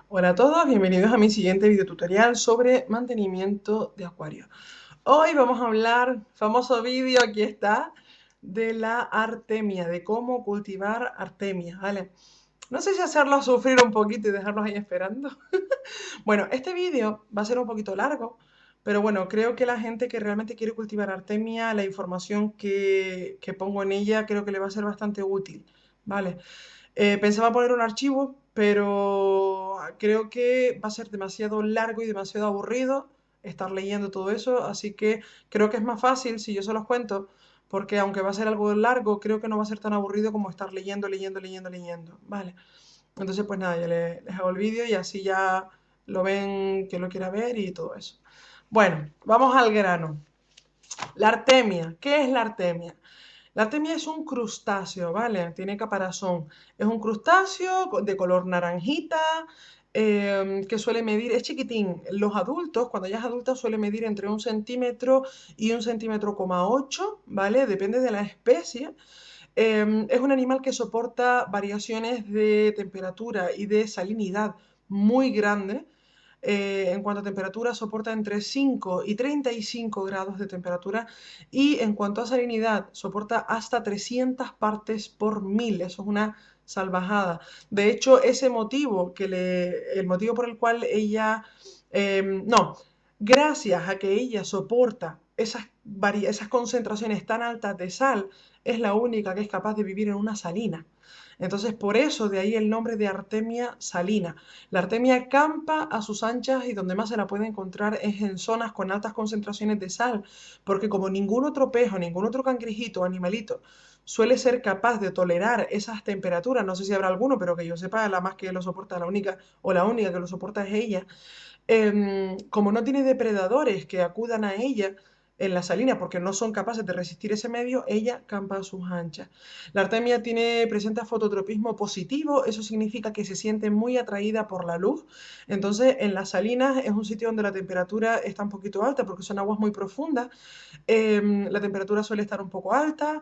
Hola a todos, bienvenidos a mi siguiente video tutorial sobre mantenimiento de acuario. Hoy vamos a hablar, famoso vídeo, aquí está, de la artemia, de cómo cultivar artemia, ¿vale? No sé si hacerlos sufrir un poquito y dejarlos ahí esperando. Bueno, este vídeo va a ser un poquito largo, pero bueno, creo que la gente que realmente quiere cultivar artemia, la información que pongo en ella, creo que le va a ser bastante útil, ¿vale? Pensaba poner un archivo, pero creo que va a ser demasiado largo y demasiado aburrido estar leyendo todo eso, así que creo que es más fácil si yo se los cuento, porque aunque va a ser algo largo, creo que no va a ser tan aburrido como estar leyendo, leyendo, leyendo, leyendo. Vale. Entonces, pues nada, ya les hago el vídeo y así ya lo ven quien lo quiera ver y todo eso. Bueno, vamos al grano. La artemia. ¿Qué es la artemia? La artemia es un crustáceo, ¿vale? Tiene caparazón. Es un crustáceo de color naranjita que suele medir, es chiquitín. Los adultos, cuando ya es adulta, suele medir entre 1 centímetro y 1,8 centímetros, ¿vale? Depende de la especie. Es un animal que soporta variaciones de temperatura y de salinidad muy grandes. En cuanto a temperatura, soporta entre 5 y 35 grados de temperatura y en cuanto a salinidad, soporta hasta 300 partes por mil. Eso es una salvajada. De hecho, el motivo por el cual ella, no, gracias a que ella soporta esas concentraciones tan altas de sal, es la única que es capaz de vivir en una salina. Entonces, por eso de ahí el nombre de Artemia salina. La artemia campa a sus anchas y donde más se la puede encontrar es en zonas con altas concentraciones de sal, porque como ningún otro pez o ningún otro cangrejito o animalito suele ser capaz de tolerar esas temperaturas, no sé si habrá alguno, pero que yo sepa, la más que lo soporta, la única o la única que lo soporta es ella, como no tiene depredadores que acudan a ella en la salina porque no son capaces de resistir ese medio, ella campa a sus anchas. La artemia presenta fototropismo positivo, eso significa que se siente muy atraída por la luz. Entonces, en las salinas es un sitio donde la temperatura está un poquito alta porque son aguas muy profundas. La temperatura suele estar un poco alta,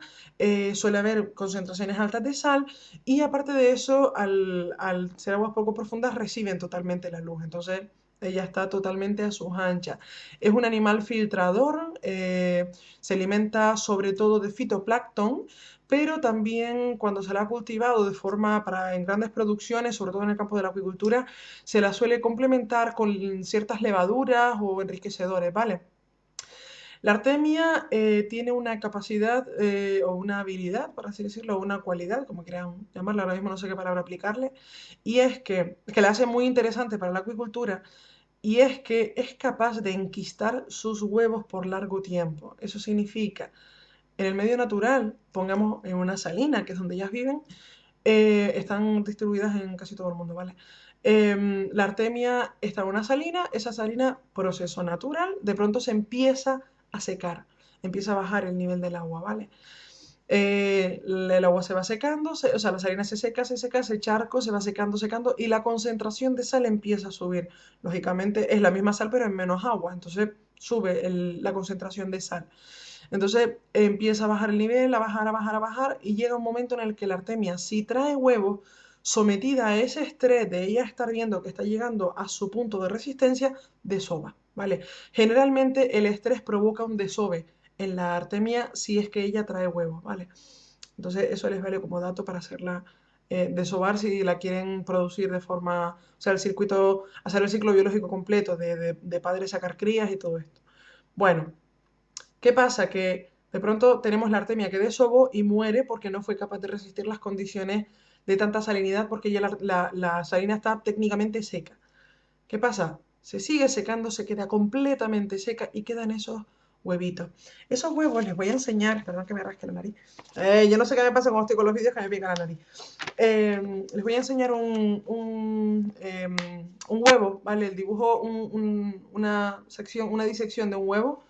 suele haber concentraciones altas de sal y aparte de eso, al ser aguas poco profundas, reciben totalmente la luz. Entonces, ella está totalmente a sus anchas. Es un animal filtrador, se alimenta sobre todo de fitoplancton, pero también cuando se la ha cultivado de forma para en grandes producciones, sobre todo en el campo de la acuicultura, se la suele complementar con ciertas levaduras o enriquecedores, ¿vale? La artemia tiene una capacidad o una habilidad, por así decirlo, o una cualidad, como quieran llamarla, ahora mismo no sé qué palabra aplicarle, y es que la hace muy interesante para la acuicultura, y es que es capaz de enquistar sus huevos por largo tiempo. Eso significa, en el medio natural, pongamos en una salina, que es donde ellas viven, están distribuidas en casi todo el mundo, ¿vale? La artemia está en una salina, esa salina, proceso natural, de pronto se empieza a secar, empieza a bajar el nivel del agua, ¿vale? El agua se va secando, o sea, la salina se seca, ese charco se va secando, secando y la concentración de sal empieza a subir. Lógicamente es la misma sal pero en menos agua, entonces sube la concentración de sal. Entonces empieza a bajar el nivel, a bajar, a bajar, a bajar y llega un momento en el que la artemia, si trae huevos, sometida a ese estrés de ella estar viendo que está llegando a su punto de resistencia, desova, ¿vale? Generalmente el estrés provoca un desove en la artemia si es que ella trae huevos, ¿vale? Entonces eso les vale como dato para hacerla desovar si la quieren producir de forma, o sea, hacer el ciclo biológico completo de padre sacar crías y todo esto. Bueno, ¿qué pasa? Que de pronto tenemos la artemia que desovó y muere porque no fue capaz de resistir las condiciones de tanta salinidad porque ya la salina está técnicamente seca. ¿Qué pasa? Se sigue secando, se queda completamente seca y quedan esos huevitos. Esos huevos les voy a enseñar, perdón que me rasque la nariz. Yo no sé qué me pasa cuando estoy con los vídeos que me pica la nariz. Les voy a enseñar un huevo, ¿vale? El dibujo, una disección de un huevo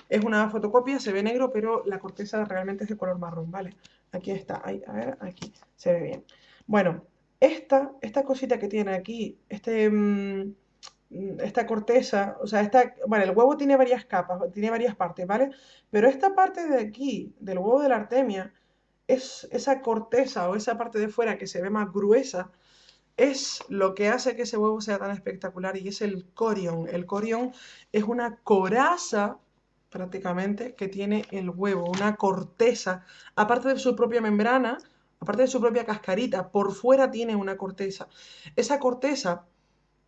es una fotocopia, se ve negro, pero la corteza realmente es de color marrón, ¿vale? Aquí está, ahí, a ver, aquí, se ve bien. Bueno, esta cosita que tiene aquí, esta corteza, o sea, bueno, el huevo tiene varias capas, tiene varias partes, ¿vale? Pero esta parte de aquí, del huevo de la artemia, es esa corteza o esa parte de fuera que se ve más gruesa, es lo que hace que ese huevo sea tan espectacular y es el corión. El corión es una coraza prácticamente que tiene el huevo, una corteza, aparte de su propia membrana, aparte de su propia cascarita, por fuera tiene una corteza. Esa corteza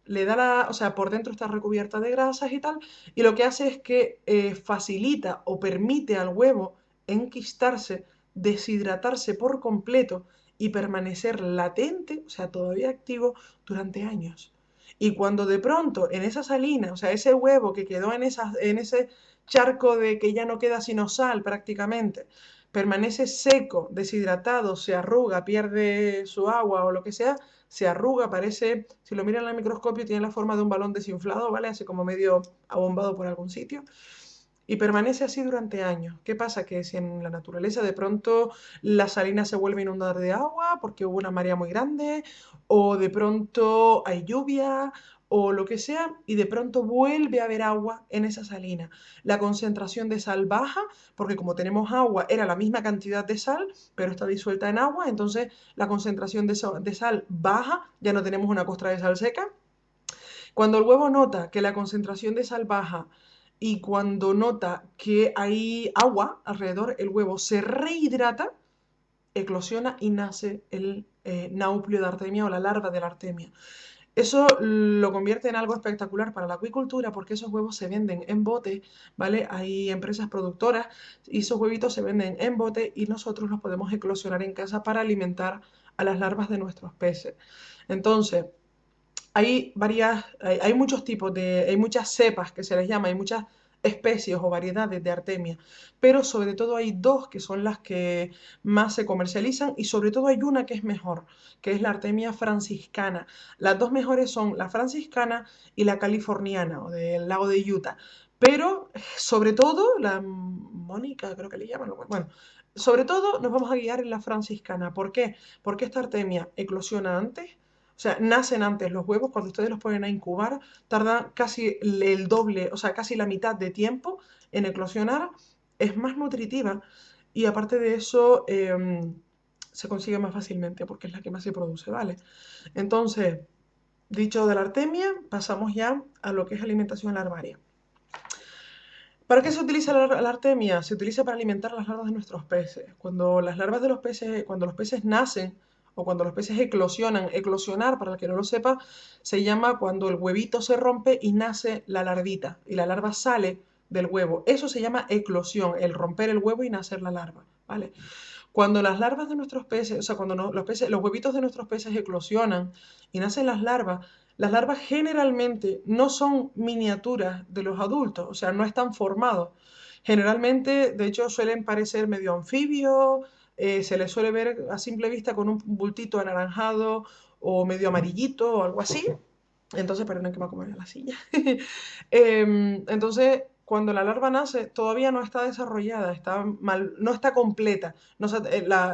le da la, o sea, por dentro está recubierta de grasas y tal, y lo que hace es que facilita o permite al huevo enquistarse, deshidratarse por completo y permanecer latente, o sea, todavía activo, durante años. Y cuando de pronto en esa salina, o sea, ese huevo que quedó en ese charco de que ya no queda sino sal prácticamente, permanece seco, deshidratado, se arruga, pierde su agua o lo que sea, se arruga, parece, si lo miran al microscopio, tiene la forma de un balón desinflado, ¿vale? Así como medio abombado por algún sitio. Y permanece así durante años. ¿Qué pasa? Que si en la naturaleza de pronto la salina se vuelve a inundar de agua porque hubo una marea muy grande, o de pronto hay lluvia, o lo que sea, y de pronto vuelve a haber agua en esa salina. La concentración de sal baja, porque como tenemos agua, era la misma cantidad de sal, pero está disuelta en agua, entonces la concentración de sal baja, ya no tenemos una costra de sal seca. Cuando el huevo nota que la concentración de sal baja y cuando nota que hay agua alrededor, el huevo se rehidrata, eclosiona y nace el nauplio de artemia o la larva de la artemia. Eso lo convierte en algo espectacular para la acuicultura porque esos huevos se venden en bote, ¿vale? Hay empresas productoras y esos huevitos se venden en bote y nosotros los podemos eclosionar en casa para alimentar a las larvas de nuestros peces. Entonces, hay muchos tipos hay muchas cepas que se les llama, hay muchas especies o variedades de artemia, pero sobre todo hay dos que son las que más se comercializan y sobre todo hay una que es mejor, que es la artemia franciscana. Las dos mejores son la franciscana y la californiana o del lago de Utah, pero sobre todo la Mónica, creo que le llaman, bueno, sobre todo nos vamos a guiar en la franciscana. ¿Por qué? Porque esta artemia eclosiona antes, o sea, nacen antes los huevos, cuando ustedes los ponen a incubar, tardan casi el doble, o sea, casi la mitad de tiempo en eclosionar, es más nutritiva y aparte de eso se consigue más fácilmente porque es la que más se produce, ¿vale? Entonces, dicho de la artemia, pasamos ya a lo que es alimentación larvaria. ¿Para qué se utiliza la artemia? Se utiliza para alimentar las larvas de nuestros peces. Cuando las larvas de los peces, cuando los peces nacen o cuando los peces eclosionan, eclosionar, para el que no lo sepa, se llama cuando el huevito se rompe y nace la larvita y la larva sale del huevo. Eso se llama eclosión, el romper el huevo y nacer la larva, ¿vale? Cuando las larvas de nuestros peces, o sea, cuando los peces, los huevitos de nuestros peces eclosionan y nacen las larvas generalmente no son miniaturas de los adultos, o sea, no están formados. Generalmente, de hecho, suelen parecer medio anfibios, se les suele ver a simple vista con un bultito anaranjado o medio amarillito o algo así. Entonces, perdón que me acomodo en la silla. Entonces, cuando la larva nace, todavía no está desarrollada, está mal, no está completa. No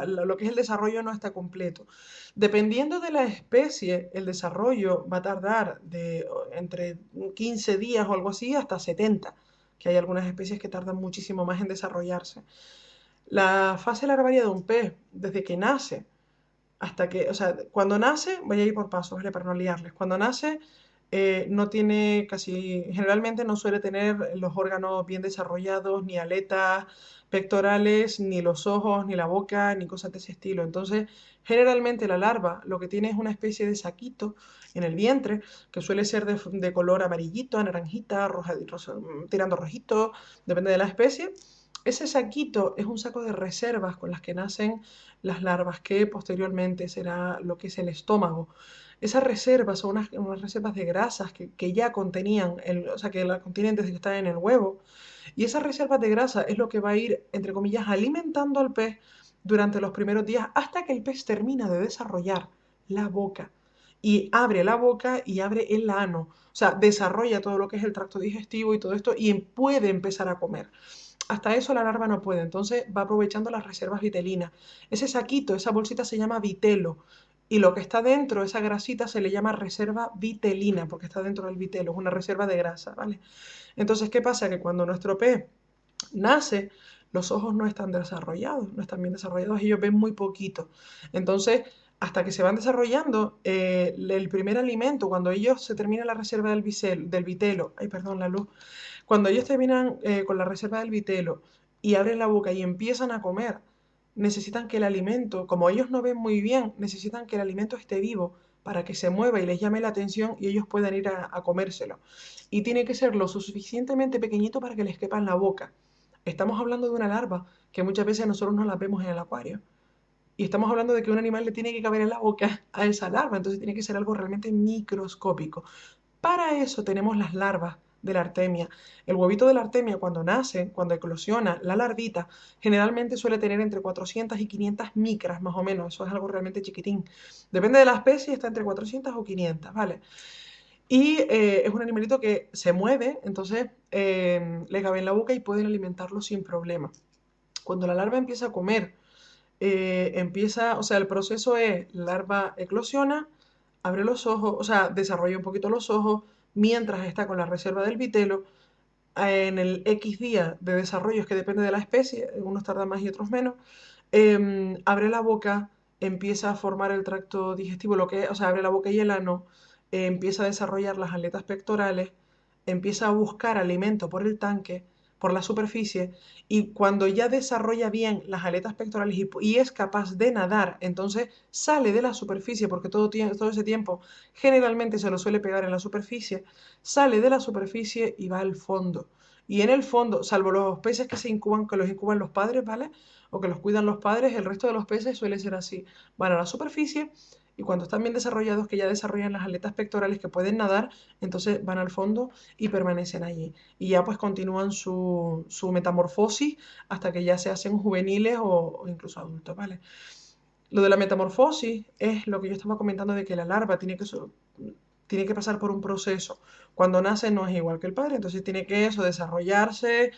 lo que es el desarrollo no está completo. Dependiendo de la especie, el desarrollo va a tardar entre 15 días o algo así hasta 70, que hay algunas especies que tardan muchísimo más en desarrollarse. La fase larvaria de un pez, desde que nace hasta que, o sea, cuando nace, voy a ir por pasos, ¿vale? Para no liarles. Cuando nace, no tiene casi, generalmente no suele tener los órganos bien desarrollados, ni aletas pectorales, ni los ojos, ni la boca, ni cosas de ese estilo. Entonces, generalmente la larva lo que tiene es una especie de saquito en el vientre, que suele ser de color amarillito, naranjita, tirando rojito, depende de la especie. Ese saquito es un saco de reservas con las que nacen las larvas, que posteriormente será lo que es el estómago. Esas reservas son unas reservas de grasas que ya contenían, o sea, que la contienen desde que están en el huevo. Y esas reservas de grasa es lo que va a ir, entre comillas, alimentando al pez durante los primeros días hasta que el pez termina de desarrollar la boca. Y abre la boca y abre el ano. O sea, desarrolla todo lo que es el tracto digestivo y todo esto y puede empezar a comer. Hasta eso la larva no puede, entonces va aprovechando las reservas vitelinas. Ese saquito, esa bolsita se llama vitelo y lo que está dentro, esa grasita, se le llama reserva vitelina porque está dentro del vitelo, es una reserva de grasa, ¿vale? Entonces, ¿qué pasa? Que cuando nuestro pez nace, los ojos no están desarrollados, no están bien desarrollados, ellos ven muy poquito. Entonces, hasta que se van desarrollando el primer alimento, cuando ellos se termina la reserva del vitelo, ay, perdón, la luz, cuando ellos terminan con la reserva del vitelo y abren la boca y empiezan a comer, necesitan que el alimento, como ellos no ven muy bien, necesitan que el alimento esté vivo para que se mueva y les llame la atención y ellos puedan ir a comérselo. Y tiene que ser lo suficientemente pequeñito para que les quepa en la boca. Estamos hablando de una larva que muchas veces nosotros no la vemos en el acuario. Y estamos hablando de que un animal le tiene que caber en la boca a esa larva, entonces tiene que ser algo realmente microscópico. Para eso tenemos las larvas de la artemia. El huevito de la artemia cuando nace, cuando eclosiona, la larvita generalmente suele tener entre 400 y 500 micras más o menos, eso es algo realmente chiquitín. Depende de la especie, está entre 400 o 500, ¿vale? Y es un animalito que se mueve, entonces le cabe en la boca y pueden alimentarlo sin problema. Cuando la larva empieza a comer, o sea, el proceso es, la larva eclosiona, abre los ojos, o sea, desarrolla un poquito los ojos, mientras está con la reserva del vitelo. En el X día de desarrollo, es que depende de la especie, unos tardan más y otros menos, abre la boca, empieza a formar el tracto digestivo, o sea, abre la boca y el ano, empieza a desarrollar las aletas pectorales, empieza a buscar alimento por el tanque, por la superficie, y cuando ya desarrolla bien las aletas pectorales y es capaz de nadar, entonces sale de la superficie, porque todo ese tiempo generalmente se lo suele pegar en la superficie, sale de la superficie y va al fondo. Y en el fondo, salvo los peces que se incuban, que los incuban los padres, ¿vale? O que los cuidan los padres, el resto de los peces suele ser así. Van a la superficie y cuando están bien desarrollados, que ya desarrollan las aletas pectorales que pueden nadar, entonces van al fondo y permanecen allí. Y ya pues continúan su metamorfosis hasta que ya se hacen juveniles o incluso adultos, ¿vale? Lo de la metamorfosis es lo que yo estaba comentando de que la larva tiene que pasar por un proceso. Cuando nace no es igual que el padre, entonces tiene que eso, desarrollarse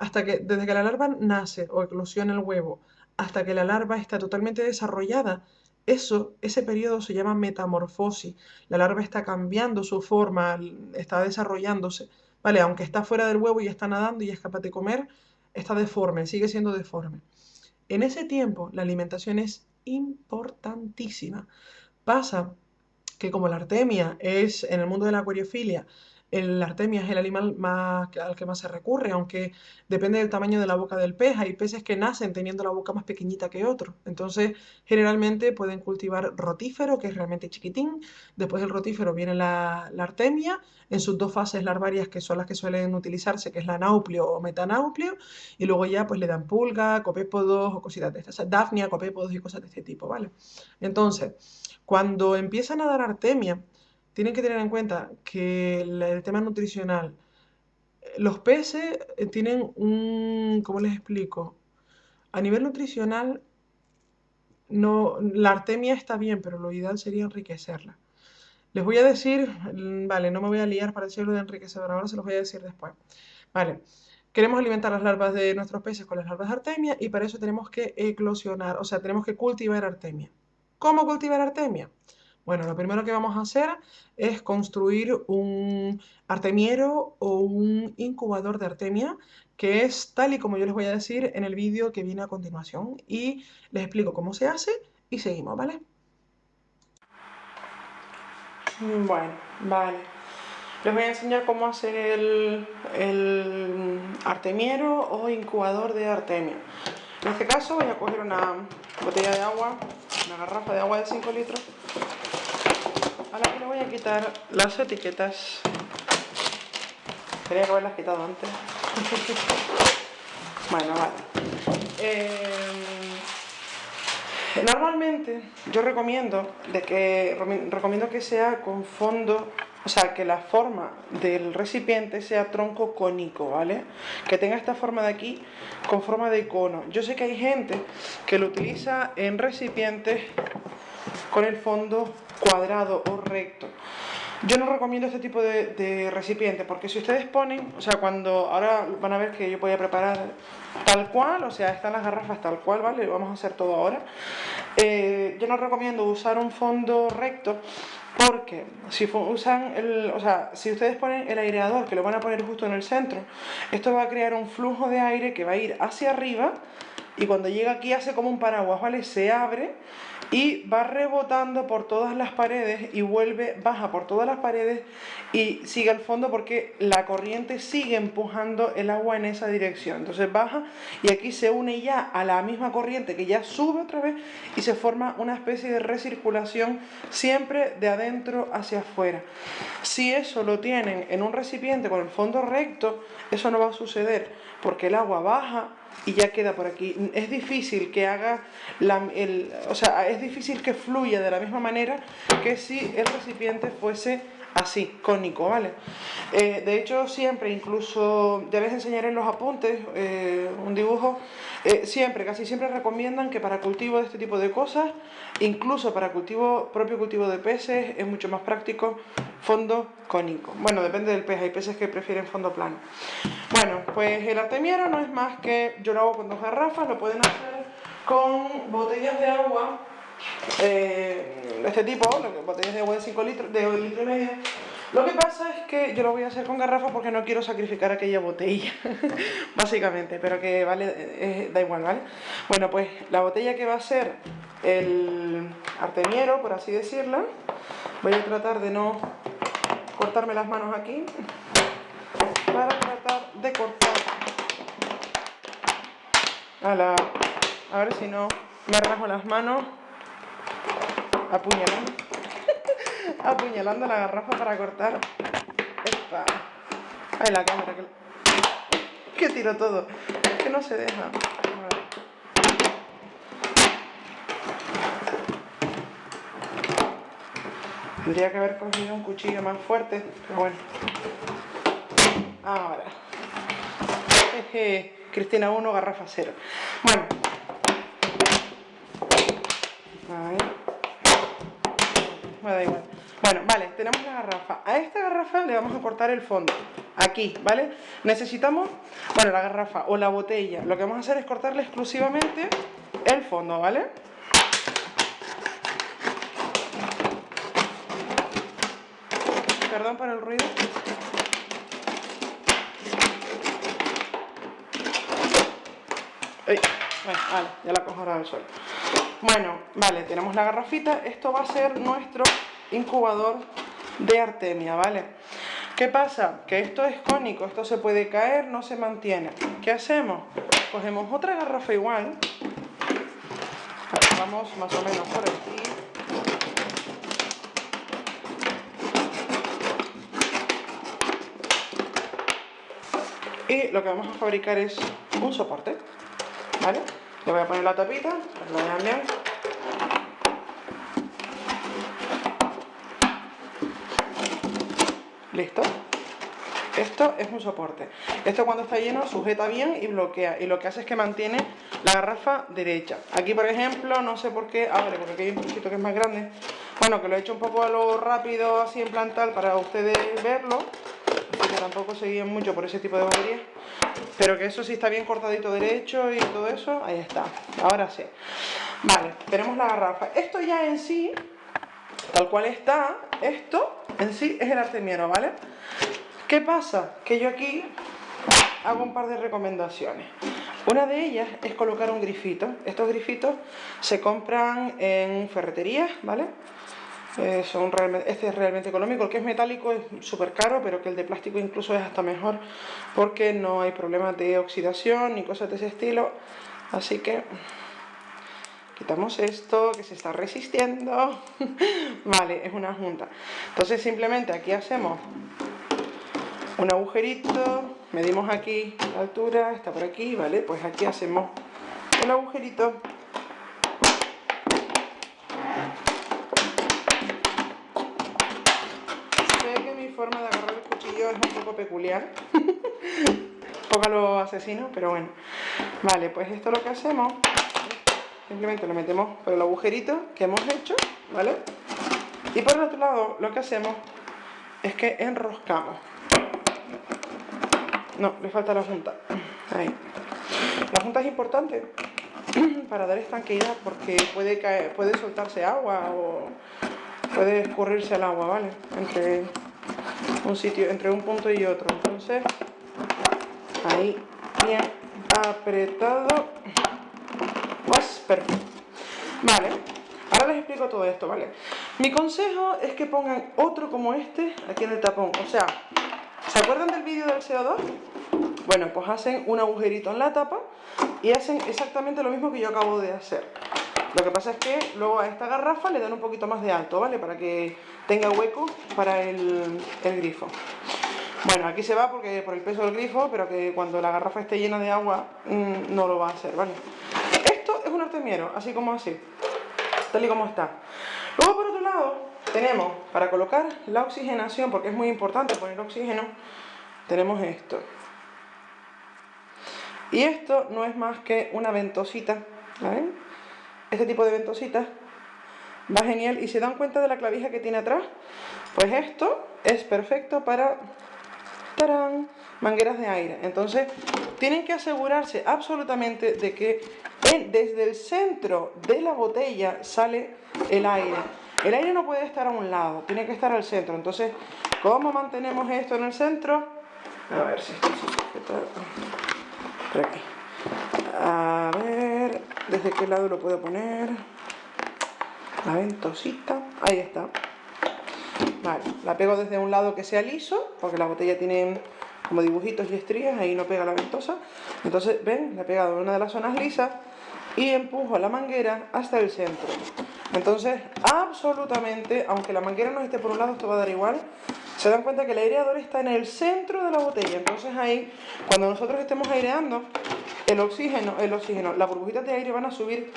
desde que la larva nace o eclosiona el huevo, hasta que la larva está totalmente desarrollada, ese periodo se llama metamorfosis. La larva está cambiando su forma, está desarrollándose, ¿vale? Aunque está fuera del huevo y está nadando y es capaz de comer, está deforme, sigue siendo deforme. En ese tiempo, la alimentación es importantísima. Pasa que como la artemia es, en el mundo de la acuariofilia, la artemia es el animal al que más se recurre, aunque depende del tamaño de la boca del pez. Hay peces que nacen teniendo la boca más pequeñita que otros. Entonces, generalmente pueden cultivar rotífero, que es realmente chiquitín. Después del rotífero viene la artemia, en sus dos fases larvarias, que son las que suelen utilizarse, que es la nauplio o metanauplio. Y luego ya pues le dan pulga, copépodos o cositas de estas, o sea, dafnia, copépodos y cosas de este tipo, ¿vale? Entonces, cuando empiezan a dar artemia, tienen que tener en cuenta que el tema nutricional, los peces tienen ¿cómo les explico? A nivel nutricional, no, la artemia está bien, pero lo ideal sería enriquecerla. Les voy a decir, vale, no me voy a liar para decirlo de enriquecedor, ahora se los voy a decir después. Vale, queremos alimentar las larvas de nuestros peces con las larvas de artemia y para eso tenemos que eclosionar, o sea, tenemos que cultivar artemia. ¿Cómo cultivar artemia? Bueno, lo primero que vamos a hacer es construir un artemiero o un incubador de artemia, que es tal y como yo les voy a decir en el vídeo que viene a continuación. Y les explico cómo se hace y seguimos, ¿vale? Bueno, vale. Les voy a enseñar cómo hacer el artemiero o incubador de artemia. En este caso voy a coger una botella de agua, una garrafa de agua de 5 litros, a la que le voy a quitar las etiquetas. Quería haberlas quitado antes. Bueno, vale. Normalmente yo recomiendo que sea con fondo, o sea, que la forma del recipiente sea tronco cónico, ¿vale? Que tenga esta forma de aquí con forma de cono. Yo sé que hay gente que lo utiliza en recipientes con el fondo cuadrado o recto. Yo no recomiendo este tipo de recipiente porque si ustedes ponen, o sea, ahora van a ver que yo voy a preparar tal cual, o sea, están las garrafas tal cual, ¿vale? Vamos a hacer todo ahora. Yo no recomiendo usar un fondo recto porque si ustedes ponen el aireador, que lo van a poner justo en el centro, esto va a crear un flujo de aire que va a ir hacia arriba, y cuando llega aquí hace como un paraguas, ¿vale? Se abre y va rebotando por todas las paredes y vuelve, baja por todas las paredes y sigue al fondo porque la corriente sigue empujando el agua en esa dirección. Entonces baja y aquí se une ya a la misma corriente que ya sube otra vez y se forma una especie de recirculación siempre de adentro hacia afuera. Si eso lo tienen en un recipiente con el fondo recto, eso no va a suceder porque el agua baja y ya queda por aquí. Es difícil que haga, o sea, es difícil que fluya de la misma manera que si el recipiente fuese así, cónico, ¿vale? De hecho, siempre, incluso, ya les enseñaré en los apuntes un dibujo, casi siempre recomiendan que para cultivo de este tipo de cosas, incluso para propio cultivo de peces, es mucho más práctico fondo cónico. Bueno, depende del pez, hay peces que prefieren fondo plano. Bueno, pues el artemiero no es más que, yo lo hago con 2 garrafas, lo pueden hacer con botellas de agua de este tipo, botellas de agua de 5 litros, de 1,5 litros. Lo que pasa es que yo lo voy a hacer con garrafas porque no quiero sacrificar aquella botella, básicamente, pero que vale, da igual, ¿vale? Bueno, pues la botella que va a ser el artemiero, por así decirlo, voy a tratar de no cortarme las manos aquí, para tratar de cortar a ver si no me rasgo las manos apuñalando la garrafa para cortar esta. Ay, la cámara que tiro todo, que no se deja. Tendría que haber cogido un cuchillo más fuerte, pero bueno. Ahora. Cristina 1, garrafa 0. Bueno. Ahí. Me da igual. Bueno, vale, tenemos la garrafa. A esta garrafa le vamos a cortar el fondo. Aquí, ¿vale? Necesitamos, bueno, la garrafa o la botella. Lo que vamos a hacer es cortarle exclusivamente el fondo, ¿vale? Perdón por el ruido. Vale, ya la cojo ahora del suelo. Bueno, vale, tenemos la garrafita. Esto va a ser nuestro incubador de artemia, ¿vale? ¿Qué pasa? Que esto es cónico, esto se puede caer, no se mantiene. ¿Qué hacemos? Cogemos otra garrafa igual. Vamos más o menos por aquí. Y lo que vamos a fabricar es un soporte, ¿vale? Le voy a poner la tapita, para que lo vean bien. Listo. Esto es un soporte. Esto cuando está lleno sujeta bien y bloquea. Y lo que hace es que mantiene la garrafa derecha. Aquí, por ejemplo, no sé por qué abre, porque aquí hay un poquito que es más grande. Bueno, que lo he hecho un poco a lo rápido, así en plan tal, para ustedes verlo. Así que tampoco se guíen mucho por ese tipo de boberías. Pero que eso sí está bien cortadito derecho y todo eso. Ahí está. Ahora sí. Vale, tenemos la garrafa. Esto ya en sí, tal cual está, esto en sí es el artemiero, ¿vale? ¿Qué pasa? Que yo aquí hago un par de recomendaciones. Una de ellas es colocar un grifito. Estos grifitos se compran en ferreterías, ¿vale? Este es realmente económico. El que es metálico es súper caro, pero que el de plástico incluso es hasta mejor porque no hay problemas de oxidación ni cosas de ese estilo. Así que quitamos esto que se está resistiendo. Vale, es una junta. Entonces simplemente aquí hacemos un agujerito, medimos aquí la altura, está por aquí, ¿vale? Pues aquí hacemos un agujerito. Sé que mi forma de agarrar el cuchillo es un poco peculiar, poco a lo asesino, pero bueno. Vale, pues esto lo que hacemos, simplemente lo metemos por el agujerito que hemos hecho, ¿vale? Y por el otro lado lo que hacemos es que enroscamos. No, le falta la junta. Ahí. La junta es importante para dar tranquilidad porque puede soltarse agua o puede escurrirse el agua, ¿vale? Entre un punto y otro. Entonces, ahí bien apretado. Perfecto. Vale, ahora les explico todo esto, ¿vale? Mi consejo es que pongan otro como este aquí en el tapón. O sea, ¿se acuerdan del vídeo del CO2? Bueno, pues hacen un agujerito en la tapa y hacen exactamente lo mismo que yo acabo de hacer. Lo que pasa es que luego a esta garrafa le dan un poquito más de alto, ¿vale? Para que tenga hueco para el grifo. Bueno, aquí se va porque por el peso del grifo, pero que cuando la garrafa esté llena de agua no lo va a hacer, ¿vale? Esto es un artemiero, así como así, tal y como está. Luego por otro lado tenemos, para colocar la oxigenación, porque es muy importante poner oxígeno, tenemos esto. Y esto no es más que una ventosita, ¿ven? Este tipo de ventositas va genial. ¿Y se dan cuenta de la clavija que tiene atrás? Pues esto es perfecto para, ¡tarán!, mangueras de aire. Entonces tienen que asegurarse absolutamente de que desde el centro de la botella sale el aire. El aire no puede estar a un lado, tiene que estar al centro. Entonces, ¿cómo mantenemos esto en el centro? A ver si esto se sujeta por aquí. A ver, ¿desde qué lado lo puedo poner? La ventosita, ahí está. Vale, la pego desde un lado que sea liso, porque la botella tiene como dibujitos y estrías, ahí no pega la ventosa. Entonces, ven, la he pegado en una de las zonas lisas y empujo la manguera hasta el centro. Entonces, absolutamente, aunque la manguera no esté por un lado, esto va a dar igual. Se dan cuenta que el aireador está en el centro de la botella. Entonces ahí, cuando nosotros estemos aireando, el oxígeno, las burbujitas de aire van a subir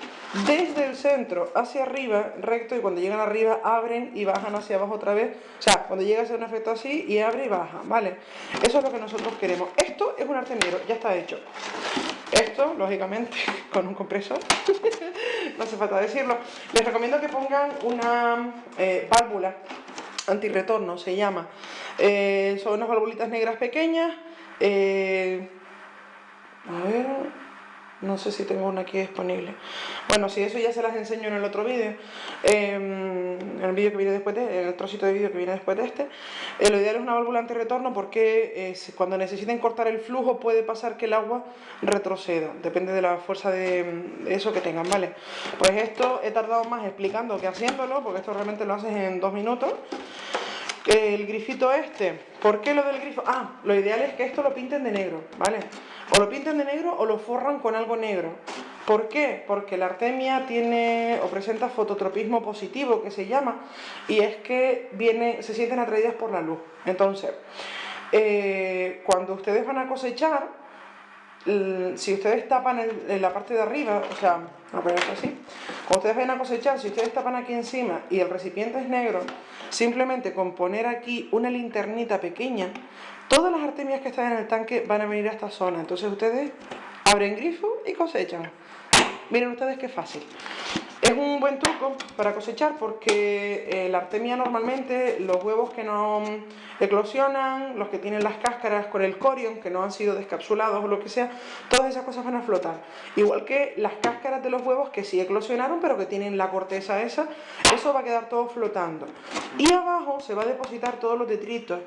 desde el centro hacia arriba, recto, y cuando llegan arriba abren y bajan hacia abajo otra vez. O sea, cuando llega a ser un efecto así y abre y baja, ¿vale? Eso es lo que nosotros queremos. Esto es un artemiero, ya está hecho. Esto, lógicamente, con un compresor, no hace falta decirlo. Les recomiendo que pongan una válvula antirretorno, se llama. Son unas valvulitas negras pequeñas. A ver, no sé si tengo una aquí disponible. Bueno, si eso ya se las enseño en el otro vídeo, en el vídeo que viene después en el trocito de vídeo que viene después de este. Lo ideal es una válvula antirretorno porque cuando necesiten cortar el flujo puede pasar que el agua retroceda, depende de la fuerza de eso que tengan, ¿vale? Pues esto he tardado más explicando que haciéndolo, porque esto realmente lo haces en 2 minutos. El grifito este, ¿por qué lo del grifo? Ah, lo ideal es que esto lo pinten de negro, ¿vale? O lo pinten de negro o lo forran con algo negro. ¿Por qué? Porque la artemia tiene o presenta fototropismo positivo, que se llama, y es que se sienten atraídas por la luz. Entonces, cuando ustedes van a cosechar, si ustedes tapan en la parte de arriba, o sea, voy a poner así, cuando ustedes vayan a cosechar, si ustedes tapan aquí encima y el recipiente es negro, simplemente con poner aquí una linternita pequeña, todas las artemias que están en el tanque van a venir a esta zona. Entonces ustedes abren grifo y cosechan. Miren ustedes qué fácil. Es un buen truco para cosechar porque la artemia normalmente, los huevos que no eclosionan, los que tienen las cáscaras con el corion, que no han sido descapsulados o lo que sea, todas esas cosas van a flotar. Igual que las cáscaras de los huevos que sí eclosionaron pero que tienen la corteza esa, eso va a quedar todo flotando. Y abajo se va a depositar todos los detritos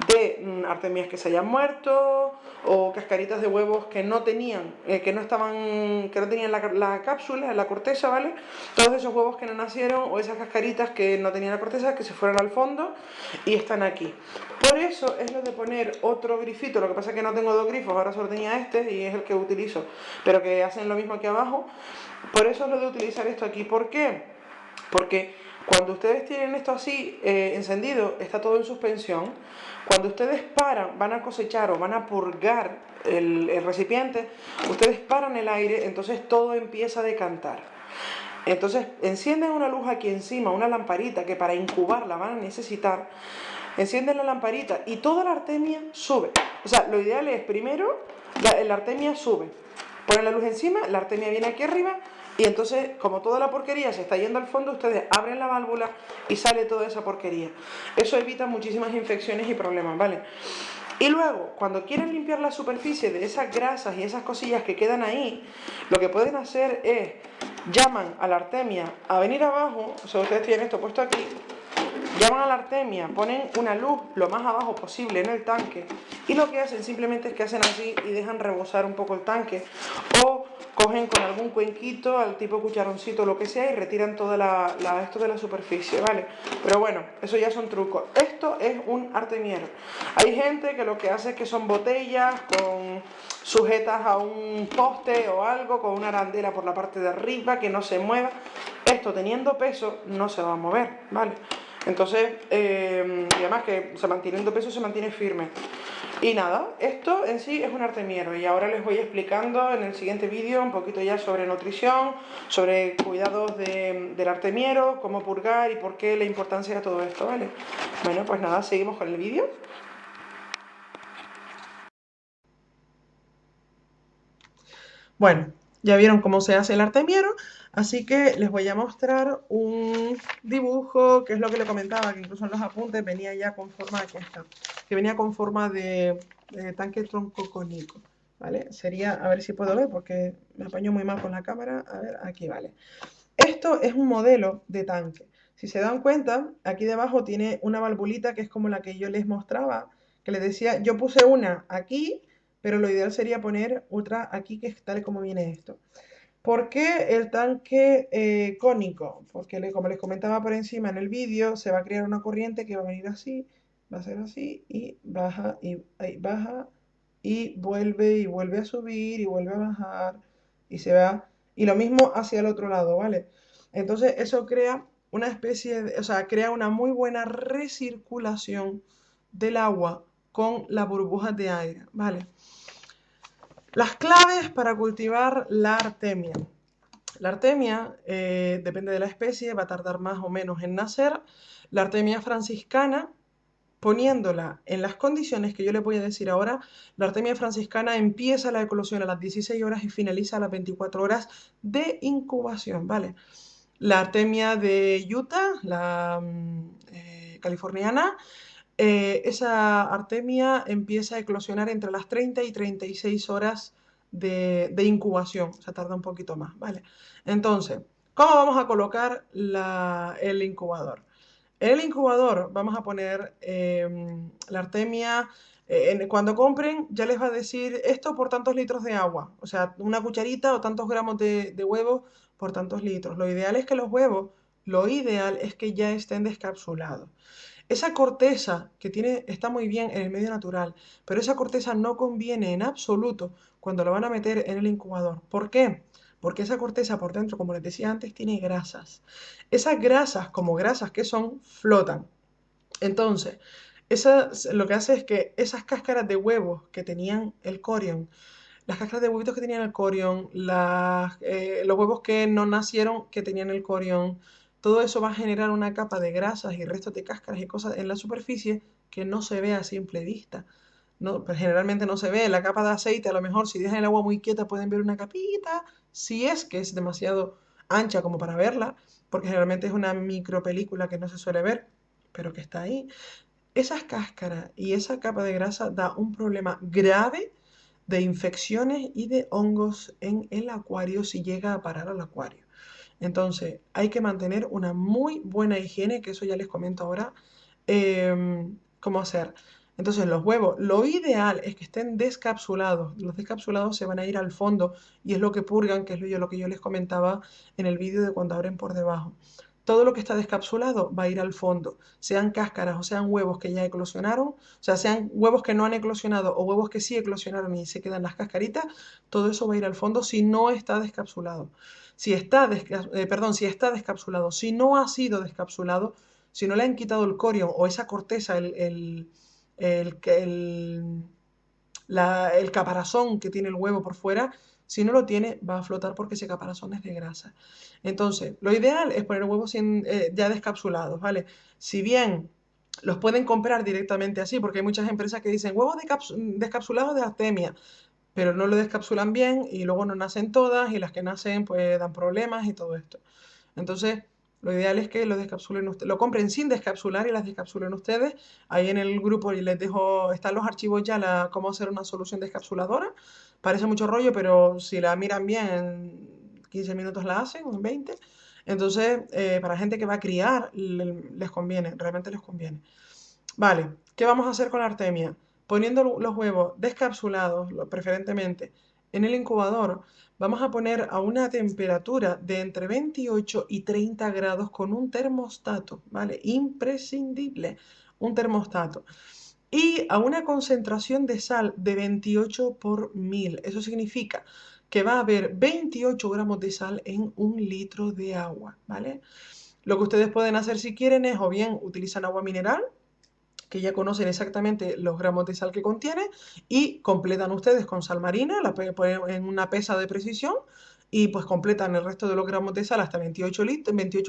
de artemias que se hayan muerto o cascaritas de huevos que no tenían, que no tenían la cápsula, la corteza, ¿vale? Todos esos huevos que no nacieron o esas cascaritas que no tenían la corteza, que se fueron al fondo y están aquí. Por eso es lo de poner otro grifito. Lo que pasa es que no tengo 2 grifos, ahora solo tenía este y es el que utilizo, pero que hacen lo mismo aquí abajo. Por eso es lo de utilizar esto aquí. ¿Por qué? Porque cuando ustedes tienen esto así encendido, está todo en suspensión. Cuando ustedes paran, van a cosechar o van a purgar el recipiente, ustedes paran el aire, entonces todo empieza a decantar. Entonces encienden una luz aquí encima, una lamparita que para incubarla van a necesitar. Encienden la lamparita y toda la artemia sube. O sea, lo ideal es primero la artemia sube. Ponen la luz encima, la artemia viene aquí arriba y entonces, como toda la porquería se está yendo al fondo, ustedes abren la válvula y sale toda esa porquería. Eso evita muchísimas infecciones y problemas, ¿vale? Y luego, cuando quieren limpiar la superficie de esas grasas y esas cosillas que quedan ahí, lo que pueden hacer es, llaman a la artemia a venir abajo, o sea, ustedes tienen esto puesto aquí, llaman a la artemia, ponen una luz lo más abajo posible en el tanque y lo que hacen simplemente es que hacen así y dejan rebosar un poco el tanque, o cogen con algún cuenquito, al tipo cucharoncito, lo que sea, y retiran toda esto de la superficie, ¿vale? Pero bueno, eso ya son trucos. Esto es un artemiero. Hay gente que lo que hace es que son botellas sujetas a un poste o algo, con una arandela por la parte de arriba que no se mueva. Esto teniendo peso no se va a mover, ¿vale? Entonces, y además que teniendo peso se mantiene firme. Y nada, esto en sí es un artemiero y ahora les voy explicando en el siguiente vídeo un poquito ya sobre nutrición, sobre cuidados del artemiero, cómo purgar y por qué la importancia de todo esto, ¿vale? Bueno, pues nada, seguimos con el vídeo. Bueno, ya vieron cómo se hace el artemiero, así que les voy a mostrar un dibujo, que es lo que le comentaba, que incluso en los apuntes venía ya con forma, aquí está, que venía con forma de tanque troncocónico, ¿vale? Sería, a ver si puedo ver, porque me apaño muy mal con la cámara, a ver, aquí, vale. Esto es un modelo de tanque. Si se dan cuenta, aquí debajo tiene una valvulita que es como la que yo les mostraba, que les decía, yo puse una aquí, pero lo ideal sería poner otra aquí, que es tal como viene esto. ¿Por qué el tanque cónico? Porque como les comentaba por encima en el vídeo, se va a crear una corriente que va a venir así, va a ser así, y baja, y ahí baja, y vuelve a subir, y vuelve a bajar, y se va, y lo mismo hacia el otro lado, ¿vale? Entonces eso crea una especie de, o sea, crea una muy buena recirculación del agua con las burbujas de aire, ¿vale? Las claves para cultivar la artemia. La artemia, depende de la especie, va a tardar más o menos en nacer. La artemia franciscana, poniéndola en las condiciones que yo les voy a decir ahora, la artemia franciscana empieza la eclosión a las 16 horas y finaliza a las 24 horas de incubación, ¿vale? La artemia de Utah, la californiana, esa artemia empieza a eclosionar entre las 30 y 36 horas de incubación, o sea, tarda un poquito más, ¿vale? Entonces, ¿cómo vamos a colocar el incubador? En el incubador vamos a poner la artemia, cuando compren ya les va a decir esto por tantos litros de agua, o sea, una cucharita o tantos gramos de huevo por tantos litros. Lo ideal es que los huevos, lo ideal es que ya estén descapsulados. Esa corteza que tiene está muy bien en el medio natural, pero esa corteza no conviene en absoluto cuando la van a meter en el incubador. ¿Por qué? Porque esa corteza por dentro, como les decía antes, tiene grasas. Esas grasas, como grasas que son, flotan. Entonces, lo que hace es que esas cáscaras de huevos que tenían el corion, las cáscaras de huevitos que tenían el corion, los huevos que no nacieron que tenían el corion, todo eso va a generar una capa de grasas y restos de cáscaras y cosas en la superficie que no se ve a simple vista. No, pues generalmente no se ve. La capa de aceite, a lo mejor si dejan el agua muy quieta pueden ver una capita, si es que es demasiado ancha como para verla, porque generalmente es una micropelícula que no se suele ver, pero que está ahí. Esas cáscaras y esa capa de grasa da un problema grave de infecciones y de hongos en el acuario si llega a parar al acuario. Entonces, hay que mantener una muy buena higiene, que eso ya les comento ahora cómo hacer. Entonces, los huevos, lo ideal es que estén descapsulados. Los descapsulados se van a ir al fondo y es lo que purgan, que es lo que yo les comentaba en el vídeo de cuando abren por debajo. Todo lo que está descapsulado va a ir al fondo, sean cáscaras o sean huevos que ya eclosionaron, o sea, sean huevos que no han eclosionado o huevos que sí eclosionaron y se quedan las cascaritas, todo eso va a ir al fondo si no está descapsulado. Si está descapsulado, si no ha sido descapsulado, si no le han quitado el corion o esa corteza, el, el, el caparazón que tiene el huevo por fuera, si no lo tiene, va a flotar porque ese caparazón es de grasa. Entonces, lo ideal es poner huevos ya descapsulados, ¿vale? Si bien los pueden comprar directamente así, porque hay muchas empresas que dicen huevos descapsulados de artemia, pero no lo descapsulan bien y luego no nacen todas y las que nacen pues dan problemas y todo esto. Entonces, lo ideal es que lo descapsulen ustedes, lo compren sin descapsular y las descapsulen ustedes. Ahí en el grupo y les dejo, están los archivos ya, cómo hacer una solución descapsuladora. Parece mucho rollo, pero si la miran bien, en 15 minutos la hacen, o en 20. Entonces, para gente que va a criar, les conviene, realmente les conviene. Vale, ¿qué vamos a hacer con la artemia? Poniendo los huevos descapsulados, preferentemente, en el incubador vamos a poner a una temperatura de entre 28 y 30 grados con un termostato, ¿vale? Imprescindible, un termostato. Y a una concentración de sal de 28 por 1000. Eso significa que va a haber 28 gramos de sal en un litro de agua, ¿vale? Lo que ustedes pueden hacer si quieren es o bien utilizan agua mineral, que ya conocen exactamente los gramos de sal que contiene, y completan ustedes con sal marina, la ponen en una pesa de precisión y pues completan el resto de los gramos de sal hasta 28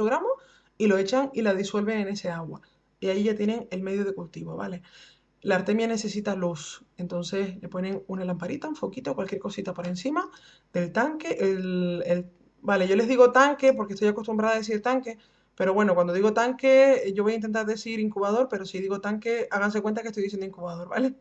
gramos y lo echan y la disuelven en ese agua. Y ahí ya tienen el medio de cultivo, ¿vale? La artemia necesita luz, entonces le ponen una lamparita, un foquito, cualquier cosita por encima del tanque. Vale, yo les digo tanque porque estoy acostumbrada a decir tanque, pero bueno, cuando digo tanque, yo voy a intentar decir incubador, pero si digo tanque, háganse cuenta que estoy diciendo incubador, ¿vale?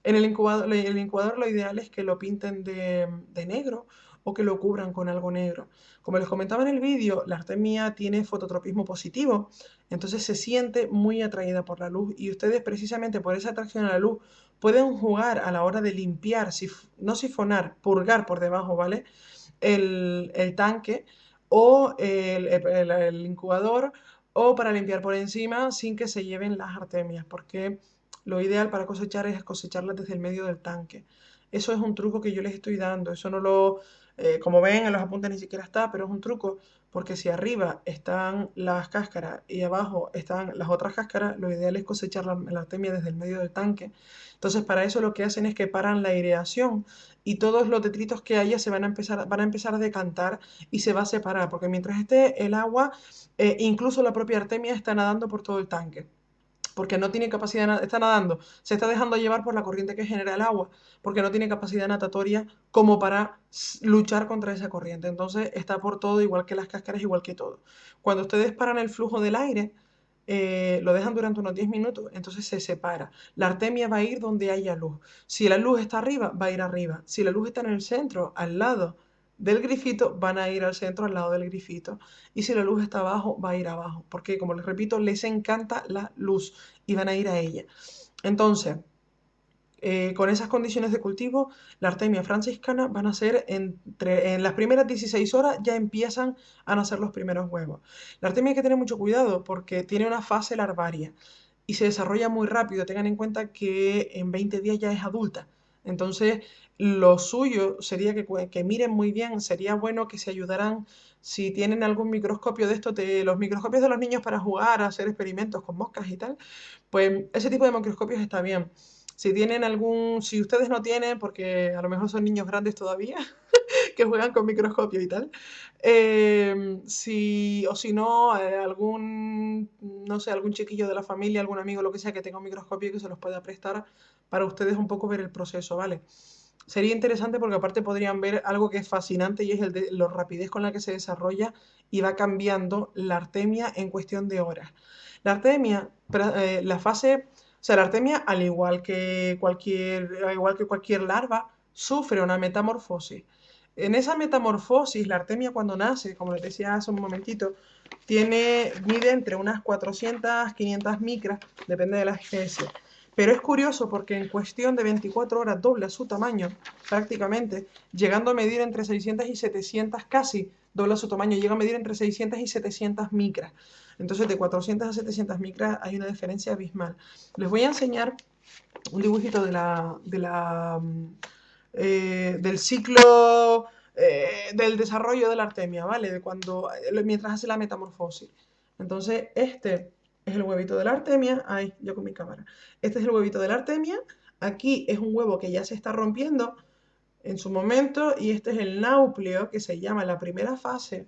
En el incubador lo ideal es que lo pinten de negro o que lo cubran con algo negro. Como les comentaba en el vídeo, la artemia tiene fototropismo positivo, entonces se siente muy atraída por la luz y ustedes precisamente por esa atracción a la luz pueden jugar a la hora de limpiar, no sifonar, purgar por debajo, ¿vale? El tanque o el incubador o para limpiar por encima sin que se lleven las artemias, porque lo ideal para cosechar es cosecharlas desde el medio del tanque. Eso es un truco que yo les estoy dando. Eso no lo, como ven, en los apuntes ni siquiera está, pero es un truco porque si arriba están las cáscaras y abajo están las otras cáscaras, lo ideal es cosechar la artemia desde el medio del tanque. Entonces, para eso lo que hacen es que paran la aireación y todos los detritos que haya van a empezar a decantar y se va a separar, porque mientras esté el agua, incluso la propia artemia está nadando por todo el tanque porque no tiene capacidad, está nadando, se está dejando llevar por la corriente que genera el agua, porque no tiene capacidad natatoria como para luchar contra esa corriente. Entonces está por todo, igual que las cáscaras, igual que todo. Cuando ustedes paran el flujo del aire, lo dejan durante unos 10 minutos, entonces se separa. La artemia va a ir donde haya luz. Si la luz está arriba, va a ir arriba. Si la luz está en el centro, al lado del grifito, van a ir al centro, al lado del grifito. Y si la luz está abajo, va a ir abajo. Porque, como les repito, les encanta la luz y van a ir a ella. Entonces, con esas condiciones de cultivo, la artemia franciscana van a ser en las primeras 16 horas ya empiezan a nacer los primeros huevos. La artemia hay que tener mucho cuidado porque tiene una fase larvaria y se desarrolla muy rápido. Tengan en cuenta que en 20 días ya es adulta. Entonces, lo suyo sería que miren muy bien, sería bueno que se ayudaran, si tienen algún microscopio de estos, de los microscopios de los niños para jugar, a hacer experimentos con moscas y tal, pues ese tipo de microscopios está bien. Si tienen si ustedes no tienen, porque a lo mejor son niños grandes todavía, que juegan con microscopio y tal, o si no, no sé, algún chiquillo de la familia, algún amigo, lo que sea, que tenga un microscopio que se los pueda prestar para ustedes un poco ver el proceso, ¿vale? Sería interesante porque aparte podrían ver algo que es fascinante y es la rapidez con la que se desarrolla y va cambiando la artemia en cuestión de horas. La artemia, la fase, o sea, la artemia, al igual que cualquier larva, sufre una metamorfosis. En esa metamorfosis, la artemia cuando nace, como les decía hace un momentito, mide entre unas 400, 500 micras, depende de la especie. Pero es curioso porque en cuestión de 24 horas dobla su tamaño, prácticamente, llegando a medir entre 600 y 700, casi dobla su tamaño, llega a medir entre 600 y 700 micras. Entonces, de 400 a 700 micras hay una diferencia abismal. Les voy a enseñar un dibujito del ciclo del desarrollo de la artemia, ¿vale? Mientras hace la metamorfosis. Entonces, este es el huevito de la artemia. Ay, yo con mi cámara. Este es el huevito de la artemia. Aquí es un huevo que ya se está rompiendo en su momento y este es el náupleo que se llama la primera fase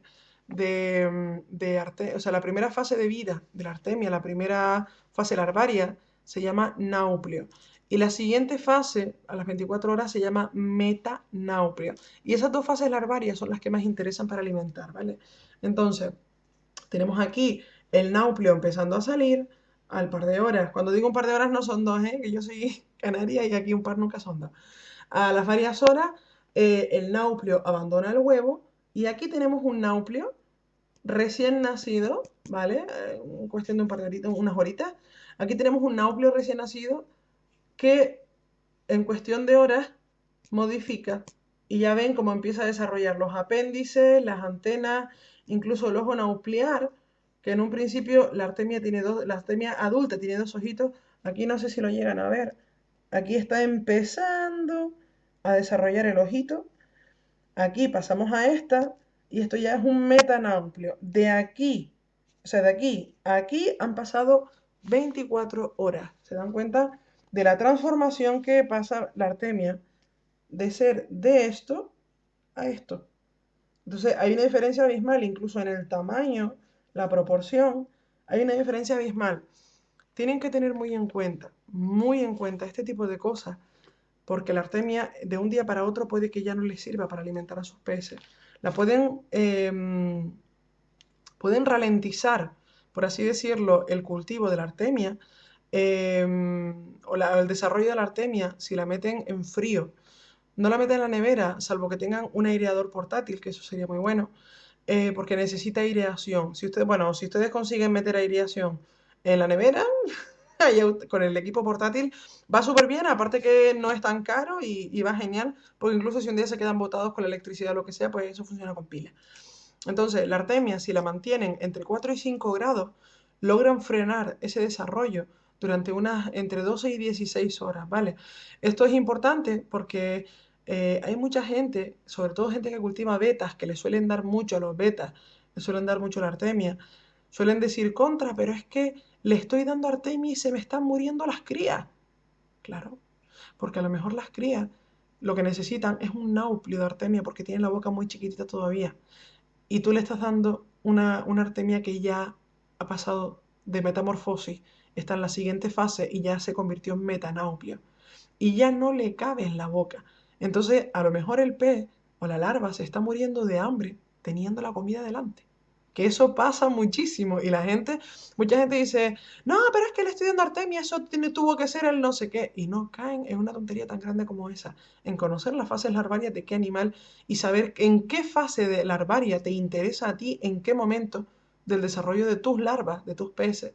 o sea, la primera fase de vida de la artemia, la primera fase larvaria se llama náupleo. Y la siguiente fase, a las 24 horas, se llama metanáupleo. Y esas dos fases larvarias son las que más interesan para alimentar, ¿vale? Entonces, tenemos aquí el náupleo empezando a salir al par de horas. Cuando digo un par de horas no son dos, ¿eh? Que yo soy canaria y aquí un par nunca son dos. A las varias horas, el náupleo abandona el huevo y aquí tenemos un náupleo recién nacido, ¿vale? En cuestión de un par de horitas, unas horitas. Aquí tenemos un náupleo recién nacido que en cuestión de horas modifica Y ya ven cómo empieza a desarrollar los apéndices, las antenas, incluso el ojo naupliar, que en un principio la artemia tiene dos, la artemia adulta tiene dos ojitos. Aquí no sé si lo llegan a ver. Aquí está empezando a desarrollar el ojito. Aquí pasamos a esta y esto ya es un metanauplio. De aquí, o sea, de aquí a aquí han pasado 24 horas. ¿Se dan cuenta de la transformación que pasa la artemia de ser de esto a esto? Entonces hay una diferencia abismal, incluso en el tamaño, la proporción, hay una diferencia abismal. Tienen que tener muy en cuenta este tipo de cosas, porque la artemia de un día para otro puede que ya no les sirva para alimentar a sus peces. La pueden ralentizar, por así decirlo, el cultivo de la artemia el desarrollo de la artemia si la meten en frío. No la meten en la nevera, salvo que tengan un aireador portátil, que eso sería muy bueno, porque necesita aireación. Si ustedes consiguen meter aireación en la nevera, con el equipo portátil va súper bien, aparte que no es tan caro y va genial, porque incluso si un día se quedan botados con la electricidad o lo que sea, pues eso funciona con pila. Entonces, la artemia, si la mantienen entre 4 y 5 grados, logran frenar ese desarrollo durante unas entre 12 y 16 horas, ¿vale? Esto es importante porque hay mucha gente, sobre todo gente que cultiva betas, que le suelen dar mucho a los betas, le suelen dar mucho la artemia, suelen decir contra, pero es que le estoy dando artemia y se me están muriendo las crías. Claro, porque a lo mejor las crías lo que necesitan es un nauplio de artemia porque tienen la boca muy chiquitita todavía y tú le estás dando una artemia que ya ha pasado de metamorfosis, está en la siguiente fase y ya se convirtió en metanauplio y ya no le cabe en la boca. Entonces, a lo mejor el pez o la larva se está muriendo de hambre teniendo la comida delante. Que eso pasa muchísimo y mucha gente dice, no, pero es que le estoy dando artemia, tuvo que ser el no sé qué. Y no caen en una tontería tan grande como esa, en conocer las fases larvarias de qué animal y saber en qué fase de larvaria te interesa a ti, en qué momento del desarrollo de tus larvas, de tus peces.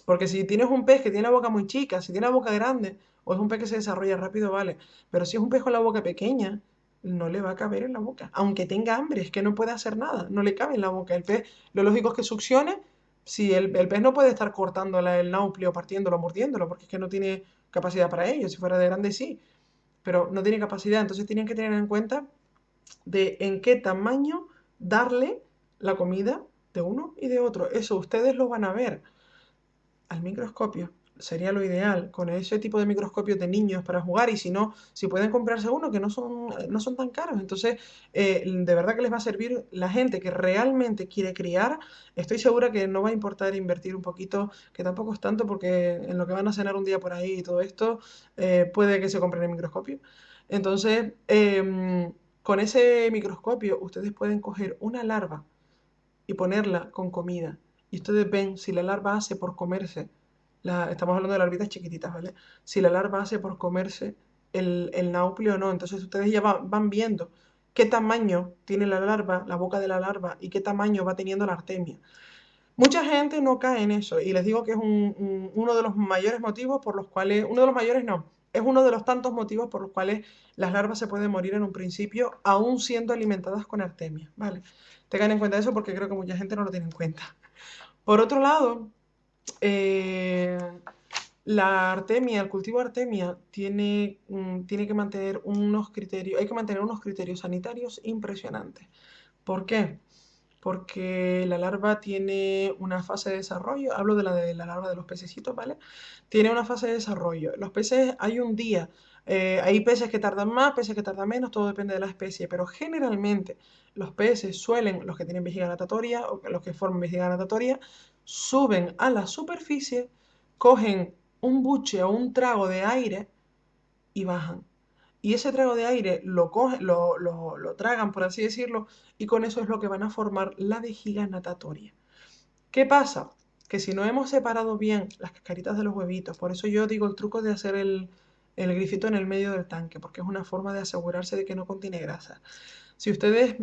Porque si tienes un pez que tiene la boca muy chica, si tiene la boca grande, o es un pez que se desarrolla rápido, vale. Pero si es un pez con la boca pequeña, no le va a caber en la boca. Aunque tenga hambre, es que no puede hacer nada, no le cabe en la boca. El pez, lo lógico es que succione. Si el pez no puede estar cortando el nauplio, partiéndolo, mordiéndolo, porque es que no tiene capacidad para ello. Si fuera de grande, sí, pero no tiene capacidad. Entonces tienen que tener en cuenta de en qué tamaño darle la comida de uno y de otro. Eso ustedes lo van a ver al microscopio. Sería lo ideal, con ese tipo de microscopios de niños para jugar y si no, si pueden comprarse uno que no son tan caros. Entonces, de verdad que les va a servir la gente que realmente quiere criar. Estoy segura que no va a importar invertir un poquito, que tampoco es tanto porque en lo que van a cenar un día por ahí y todo esto, puede que se compren el microscopio. Entonces, con ese microscopio ustedes pueden coger una larva y ponerla con comida. Y ustedes ven si la larva hace por comerse, estamos hablando de larvitas chiquititas, ¿vale? Si la larva hace por comerse el nauplio o no. Entonces ustedes ya van viendo qué tamaño tiene la larva, la boca de la larva, y qué tamaño va teniendo la artemia. Mucha gente no cae en eso y les digo que es uno de los mayores motivos por los cuales, uno de los mayores no, es uno de los tantos motivos por los cuales las larvas se pueden morir en un principio, aún siendo alimentadas con artemia, ¿vale? Tengan en cuenta eso porque creo que mucha gente no lo tiene en cuenta. Por otro lado, eh, la artemia, el cultivo de artemia tiene que mantener unos criterios, hay que mantener unos criterios sanitarios impresionantes. ¿Por qué? Porque la larva tiene una fase de desarrollo, hablo de la larva de los pececitos, ¿vale? Tiene una fase de desarrollo. Los peces hay un día, hay peces que tardan más, peces que tardan menos, todo depende de la especie, pero generalmente los peces los que tienen vejiga natatoria o los que forman vejiga natatoria, suben a la superficie, cogen un buche o un trago de aire y bajan. Y ese trago de aire lo tragan, por así decirlo, y con eso es lo que van a formar la vejiga natatoria. ¿Qué pasa? Que si no hemos separado bien las cascaritas de los huevitos, por eso yo digo el truco de hacer el grifito en el medio del tanque, porque es una forma de asegurarse de que no contiene grasa. Si ustedes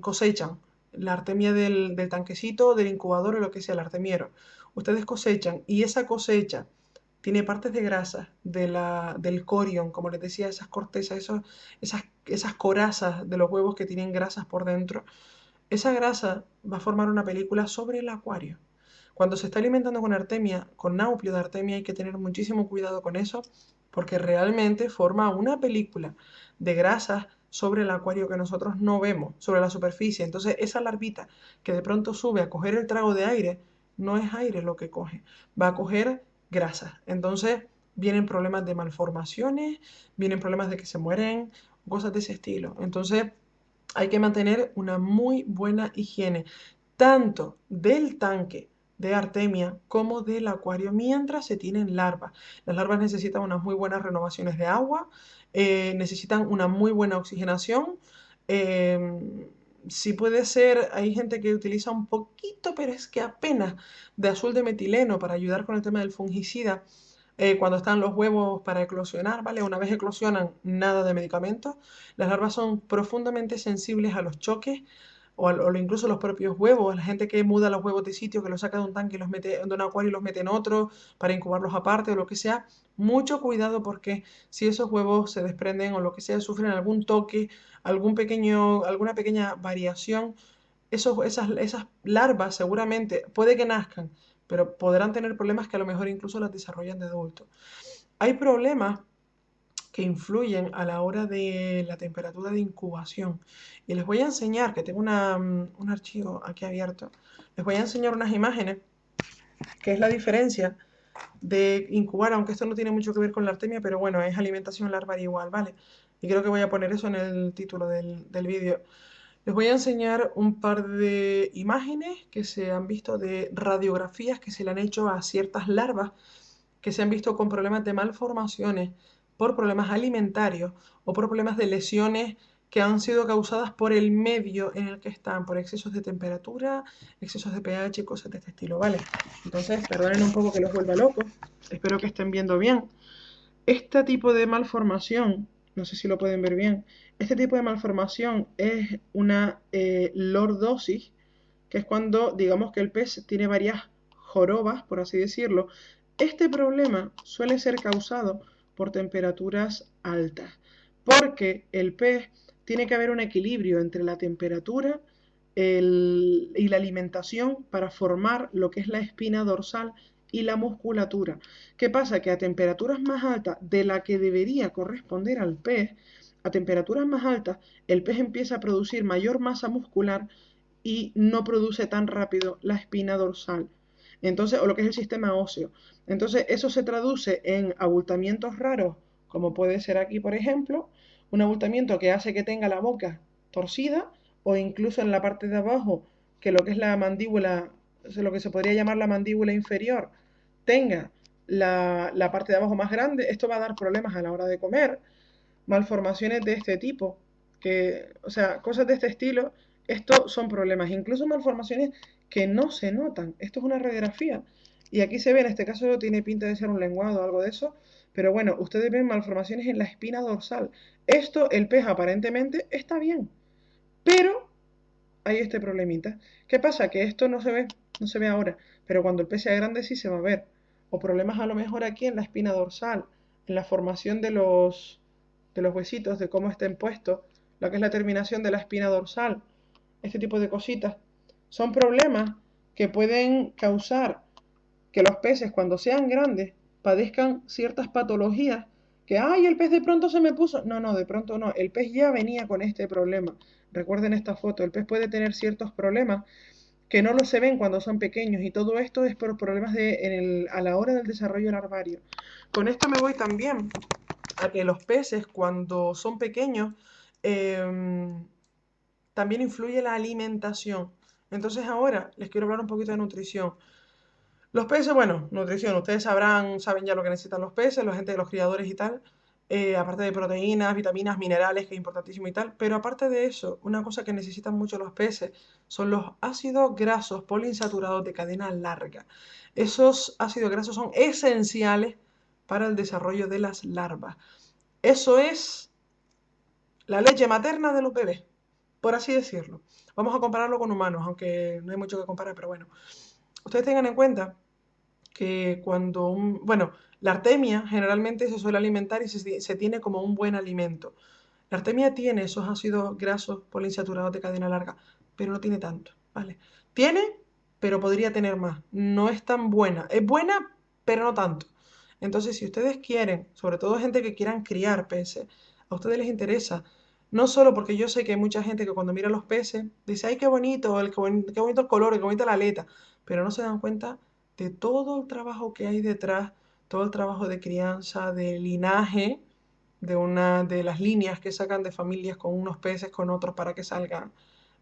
cosechan la artemia del tanquecito, del incubador o lo que sea, el artemiero, ustedes cosechan y esa cosecha tiene partes de grasa del corion, como les decía, esas cortezas, esas esas corazas de los huevos que tienen grasas por dentro, esa grasa va a formar una película sobre el acuario. Cuando se está alimentando con artemia, con nauplio de artemia, hay que tener muchísimo cuidado con eso, porque realmente forma una película de grasas sobre el acuario que nosotros no vemos, sobre la superficie. Entonces, esa larvita que de pronto sube a coger el trago de aire, no es aire lo que coge, va a coger grasa. Entonces, vienen problemas de malformaciones, vienen problemas de que se mueren, cosas de ese estilo. Entonces, hay que mantener una muy buena higiene, tanto del tanque de artemia como del acuario mientras se tienen larvas. Las larvas necesitan unas muy buenas renovaciones de agua, necesitan una muy buena oxigenación. Si puede ser, hay gente que utiliza un poquito, pero es que apenas, de azul de metileno para ayudar con el tema del fungicida cuando están los huevos para eclosionar, ¿vale? Una vez eclosionan, nada de medicamentos. Las larvas son profundamente sensibles a los choques o incluso los propios huevos. La gente que muda los huevos de sitio, que los saca de un tanque y los mete de un acuario y los mete en otro para incubarlos aparte o lo que sea. Mucho cuidado porque si esos huevos se desprenden o lo que sea, sufren algún toque, alguna pequeña variación, esas larvas seguramente puede que nazcan, pero podrán tener problemas que a lo mejor incluso las desarrollan de adultos. Hay problemas que influyen a la hora de la temperatura de incubación. Y les voy a enseñar, que tengo un archivo aquí abierto, les voy a enseñar unas imágenes, que es la diferencia de incubar, aunque esto no tiene mucho que ver con la artemia, pero bueno, es alimentación larvaria igual, ¿vale? Y creo que voy a poner eso en el título del vídeo. Les voy a enseñar un par de imágenes que se han visto de radiografías que se le han hecho a ciertas larvas que se han visto con problemas de malformaciones por problemas alimentarios o por problemas de lesiones que han sido causadas por el medio en el que están, por excesos de temperatura, excesos de pH y cosas de este estilo, ¿vale? Entonces, perdonen un poco que los vuelva locos, espero que estén viendo bien. Este tipo de malformación, no sé si lo pueden ver bien, este tipo de malformación es una lordosis, que es cuando digamos que el pez tiene varias jorobas, por así decirlo. Este problema suele ser causado por temperaturas altas, porque el pez tiene que haber un equilibrio entre la temperatura y la alimentación para formar lo que es la espina dorsal y la musculatura. ¿Qué pasa? Que a temperaturas más altas de la que debería corresponder al pez, a temperaturas más altas, el pez empieza a producir mayor masa muscular y no produce tan rápido la espina dorsal. Entonces, o lo que es el sistema óseo. Entonces, eso se traduce en abultamientos raros, como puede ser aquí, por ejemplo, un abultamiento que hace que tenga la boca torcida, o incluso en la parte de abajo, que lo que es la mandíbula, lo que se podría llamar la mandíbula inferior, tenga la parte de abajo más grande. Esto va a dar problemas a la hora de comer, malformaciones de este tipo, o sea, cosas de este estilo. Estos son problemas, incluso malformaciones que no se notan. Esto es una radiografía. Y aquí se ve, en este caso tiene pinta de ser un lenguado o algo de eso, pero bueno, ustedes ven malformaciones en la espina dorsal. Esto, el pez aparentemente está bien, pero hay este problemita. ¿Qué pasa? Que esto no se ve ahora, pero cuando el pez sea grande sí se va a ver. O problemas a lo mejor aquí en la espina dorsal, en la formación de los huesitos, de cómo estén puestos, lo que es la terminación de la espina dorsal, este tipo de cositas. Son problemas que pueden causar que los peces cuando sean grandes padezcan ciertas patologías que, ay, el pez de pronto se me puso. No, no, de pronto no, el pez ya venía con este problema. Recuerden esta foto, el pez puede tener ciertos problemas que no lo se ven cuando son pequeños y todo esto es por problemas a la hora del desarrollo larvario. Con esto me voy también a que los peces cuando son pequeños también influye la alimentación. Entonces ahora les quiero hablar un poquito de nutrición. Los peces, bueno, nutrición, ustedes saben ya lo que necesitan los peces, la gente de los criadores y tal, aparte de proteínas, vitaminas, minerales, que es importantísimo y tal, pero aparte de eso, una cosa que necesitan mucho los peces son los ácidos grasos poliinsaturados de cadena larga. Esos ácidos grasos son esenciales para el desarrollo de las larvas. Eso es la leche materna de los bebés, por así decirlo. Vamos a compararlo con humanos, aunque no hay mucho que comparar, pero bueno. Ustedes tengan en cuenta que bueno, la artemia generalmente se suele alimentar y se tiene como un buen alimento. La artemia tiene esos ácidos grasos poliinsaturados de cadena larga, pero no tiene tanto, ¿vale? Tiene, pero podría tener más. No es tan buena. Es buena, pero no tanto. Entonces, si ustedes quieren, sobre todo gente que quieran criar peces, a ustedes les interesa, no solo porque yo sé que hay mucha gente que cuando mira los peces dice, ay, qué bonito, qué bonito el color, qué bonita la aleta, pero no se dan cuenta de todo el trabajo que hay detrás, todo el trabajo de crianza, de linaje, de una de las líneas que sacan de familias con unos peces con otros para que salgan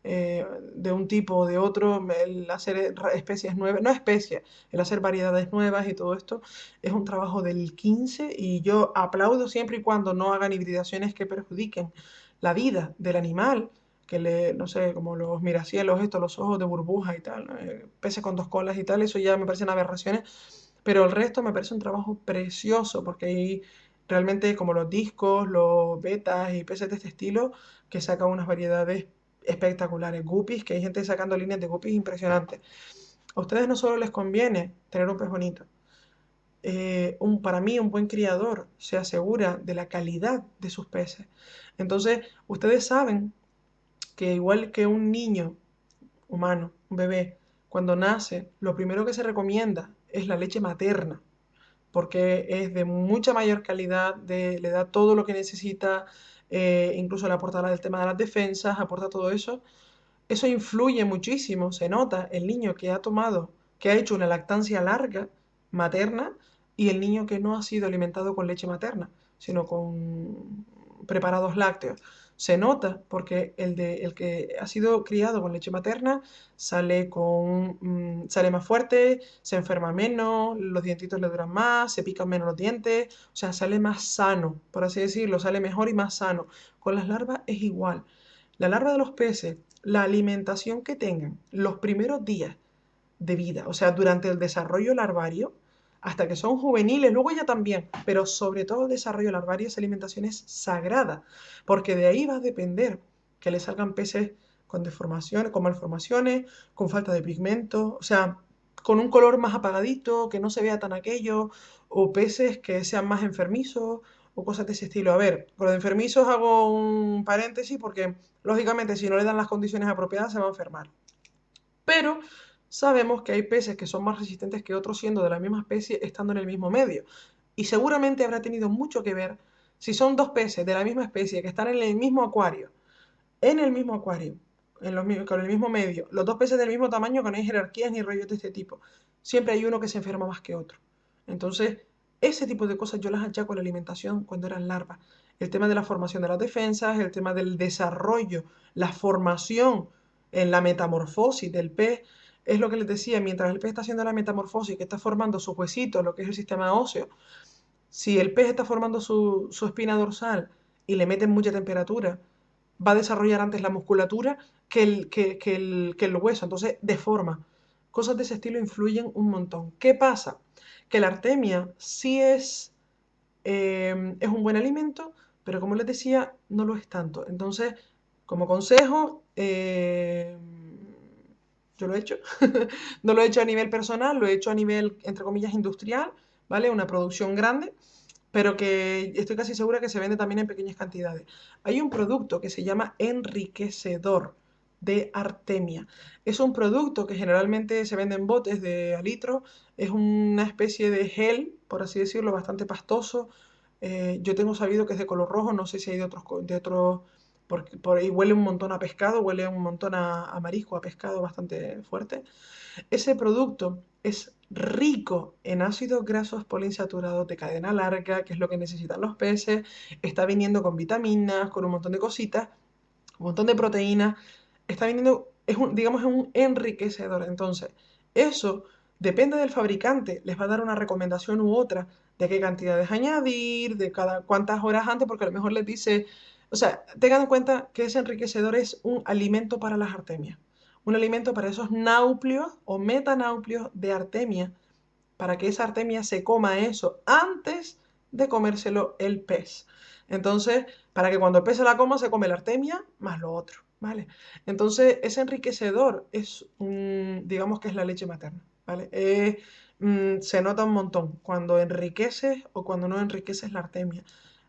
de un tipo o de otro, el hacer especies nuevas, no especies, el hacer variedades nuevas y todo esto es un trabajo del 15 y yo aplaudo siempre y cuando no hagan hibridaciones que perjudiquen la vida del animal, que le, no sé, como los miracielos, estos, los ojos de burbuja y tal, ¿no? Peces con dos colas y tal, eso ya me parecen aberraciones, pero el resto me parece un trabajo precioso porque hay realmente como los discos, los betas y peces de este estilo que sacan unas variedades espectaculares. Guppies, que hay gente sacando líneas de guppies impresionantes. A ustedes no solo les conviene tener un pez bonito, para mí un buen criador se asegura de la calidad de sus peces. Entonces, ustedes saben que igual que un niño humano, un bebé, cuando nace, lo primero que se recomienda es la leche materna porque es de mucha mayor calidad, le da todo lo que necesita, incluso le aporta el tema de las defensas, aporta todo eso. Eso influye muchísimo, se nota el niño que ha tomado, que ha hecho una lactancia larga materna y el niño que no ha sido alimentado con leche materna, sino con preparados lácteos. Se nota porque el que ha sido criado con leche materna sale más fuerte, se enferma menos, los dientitos le duran más, se pican menos los dientes, o sea, sale más sano, por así decirlo, sale mejor y más sano. Con las larvas es igual. La larva de los peces, la alimentación que tengan los primeros días de vida, o sea, durante el desarrollo larvario, hasta que son juveniles, luego ya también, pero sobre todo el desarrollo larvario, esa alimentación es sagrada, porque de ahí va a depender que le salgan peces con deformaciones, con malformaciones, con falta de pigmento, o sea, con un color más apagadito, que no se vea tan aquello, o peces que sean más enfermizos, o cosas de ese estilo. A ver, con los enfermizos hago un paréntesis porque, lógicamente, si no le dan las condiciones apropiadas, se va a enfermar. Pero sabemos que hay peces que son más resistentes que otros siendo de la misma especie estando en el mismo medio. Y seguramente habrá tenido mucho que ver si son dos peces de la misma especie que están en el mismo acuario, con el mismo medio, los dos peces del mismo tamaño, que no hay jerarquías ni rollos de este tipo. Siempre hay uno que se enferma más que otro. Entonces, ese tipo de cosas yo las achaco a la alimentación cuando eran larvas. El tema de la formación de las defensas, el tema del desarrollo, la formación en la metamorfosis del pez, es lo que les decía, mientras el pez está haciendo la metamorfosis, que está formando su huesito, lo que es el sistema óseo, si el pez está formando su espina dorsal y le meten mucha temperatura, va a desarrollar antes la musculatura que el hueso, entonces deforma. Cosas de ese estilo influyen un montón. ¿Qué pasa? Que la artemia sí es un buen alimento, pero como les decía, no lo es tanto. Entonces, como consejo, yo lo he hecho. No lo he hecho a nivel personal, lo he hecho a nivel, entre comillas, industrial, ¿vale? Una producción grande, pero que estoy casi segura que se vende también en pequeñas cantidades. Hay un producto que se llama enriquecedor de artemia. Es un producto que generalmente se vende en botes de a litro, es una especie de gel, por así decirlo, bastante pastoso. Yo tengo sabido que es de color rojo, no sé si hay de otros, por ahí huele un montón a pescado, huele un montón a marisco, a pescado bastante fuerte. Ese producto es rico en ácidos grasos poliinsaturados de cadena larga, que es lo que necesitan los peces. Está viniendo con vitaminas, con un montón de cositas, un montón de proteínas. Está viniendo, digamos, es un enriquecedor. Entonces, eso depende del fabricante. Les va a dar una recomendación u otra de qué cantidades añadir, de cada cuántas horas antes, porque a lo mejor les dice, o sea, tengan en cuenta que ese enriquecedor es un alimento para las artemias, un alimento para esos náuplios o metanauplios de artemia, para que esa artemia se coma eso antes de comérselo el pez. Entonces, para que cuando el pez se la coma, se come la artemia más lo otro, ¿vale? Entonces, ese enriquecedor es, digamos que es la leche materna, ¿vale? Se nota un montón cuando enriqueces o cuando no enriqueces la artemia.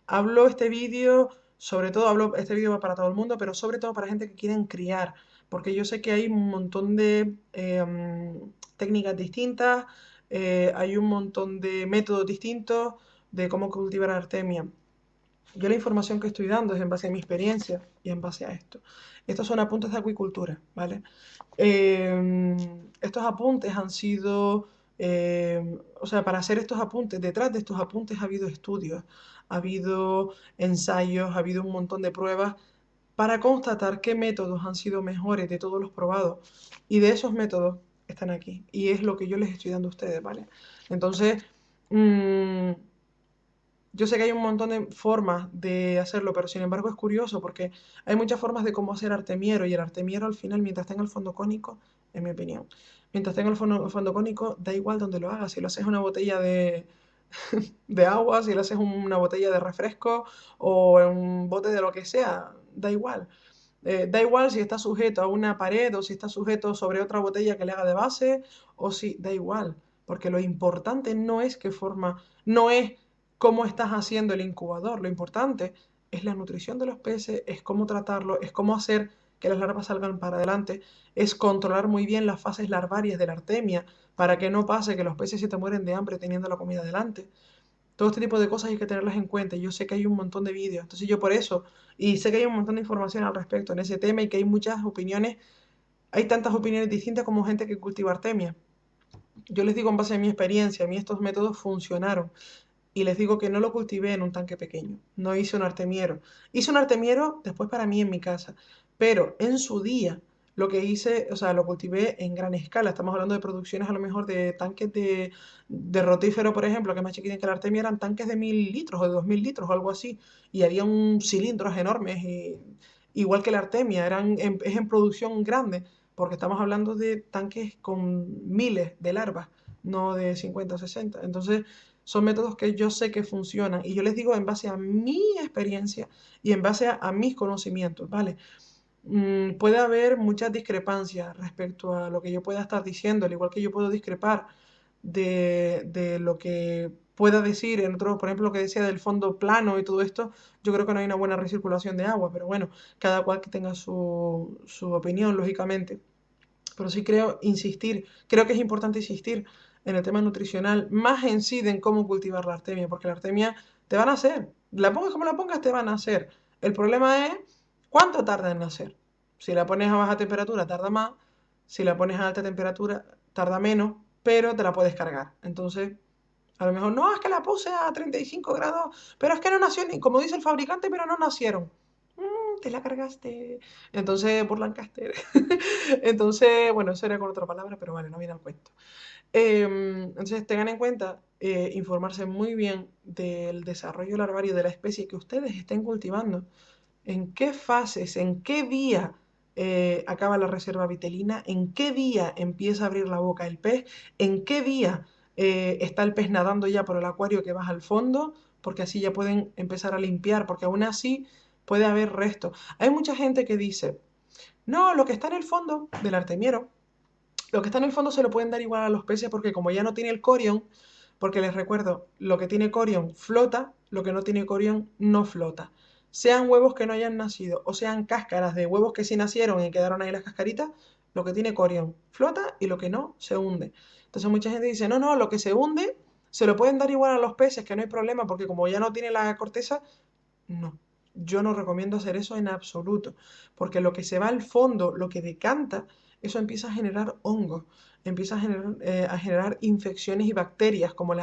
Hablo este vídeo sobre todo hablo, este vídeo va para todo el mundo, pero sobre todo para gente que quieren criar, porque yo sé que hay un montón de técnicas distintas, hay un montón de métodos distintos de cómo cultivar artemia. Yo la información que estoy dando es en base a mi experiencia y en base a esto. Estos son apuntes de acuicultura, ¿vale? Estos apuntes han sido, o sea, para hacer estos apuntes, detrás de estos apuntes ha habido estudios, ha habido ensayos, ha habido un montón de pruebas para constatar qué métodos han sido mejores de todos los probados. Y de esos métodos están aquí. Y es lo que yo les estoy dando a ustedes, ¿vale? Entonces, mmm, yo sé que hay un montón de formas de hacerlo, pero sin embargo es curioso porque hay muchas formas de cómo hacer artemiero y el artemiero al final, mientras tenga el fondo cónico, en mi opinión, mientras tenga el fondo cónico, da igual donde lo hagas. Si lo haces en una botella de agua, si lo haces en una botella de refresco o en un bote de lo que sea, da igual. Da igual si está sujeto a una pared o si está sujeto sobre otra botella que le haga de base o si, da igual, porque lo importante no es qué forma, no es cómo estás haciendo el incubador, lo importante es la nutrición de los peces, es cómo tratarlo, es cómo hacer que las larvas salgan para adelante, es controlar muy bien las fases larvarias de la artemia para que no pase que los peces se te mueren de hambre teniendo la comida delante. Todo este tipo de cosas hay que tenerlas en cuenta. Yo sé que hay un montón de vídeos, entonces yo por eso, y sé que hay un montón de información al respecto en ese tema y que hay muchas opiniones, hay tantas opiniones distintas como gente que cultiva artemia. Yo les digo en base a mi experiencia, a mí estos métodos funcionaron. Y les digo que no lo cultivé en un tanque pequeño, no hice un artemiero. Hice un artemiero después para mí en mi casa, pero en su día lo que hice, o sea, lo cultivé en gran escala. Estamos hablando de producciones a lo mejor de tanques de rotífero, por ejemplo, que es más chiquitín que la artemia, eran tanques de 1000 litros o de 2000 litros o algo así. Y había un cilindros enormes, igual que la artemia, es en producción grande, porque estamos hablando de tanques con miles de larvas, no de 50 o 60. Entonces, son métodos que yo sé que funcionan y yo les digo en base a mi experiencia y en base a mis conocimientos, ¿vale? Puede haber muchas discrepancias respecto a lo que yo pueda estar diciendo, al igual que yo puedo discrepar de lo que pueda decir en otro, por ejemplo, lo que decía del fondo plano y todo esto, yo creo que no hay una buena recirculación de agua, pero bueno, cada cual que tenga su opinión, lógicamente. Pero sí creo que es importante insistir en el tema nutricional, más en sí de en cómo cultivar la artemia, porque la artemia te van a hacer, la pongas como la pongas, te van a hacer. El problema es cuánto tarda en nacer. Si la pones a baja temperatura, tarda más, si la pones a alta temperatura, tarda menos, pero te la puedes cargar. Entonces, a lo mejor, no, es que la puse a 35 grados, pero es que no nació ni, como dice el fabricante, pero no nacieron. Te la cargaste. Entonces, por Lancaster. Entonces, bueno, eso era con otra palabra, pero vale, no viene al cuento. Entonces, tengan en cuenta informarse muy bien del desarrollo larvario de la especie que ustedes estén cultivando, en qué fases, en qué día acaba la reserva vitelina, en qué día empieza a abrir la boca el pez, en qué día está el pez nadando ya por el acuario que baja al fondo, porque así ya pueden empezar a limpiar, porque aún así puede haber restos. Hay mucha gente que dice, no, lo que está en el fondo del artemiero, lo que está en el fondo se lo pueden dar igual a los peces porque como ya no tiene el corion, porque les recuerdo, lo que tiene corion flota, lo que no tiene corion no flota. Sean huevos que no hayan nacido o sean cáscaras de huevos que sí nacieron y quedaron ahí las cascaritas, lo que tiene corion flota y lo que no se hunde. Entonces mucha gente dice, no, no, lo que se hunde se lo pueden dar igual a los peces, que no hay problema porque como ya no tiene la corteza, no. Yo no recomiendo hacer eso en absoluto, porque lo que se va al fondo, lo que decanta, eso empieza a generar hongos, empieza a generar infecciones y bacterias, como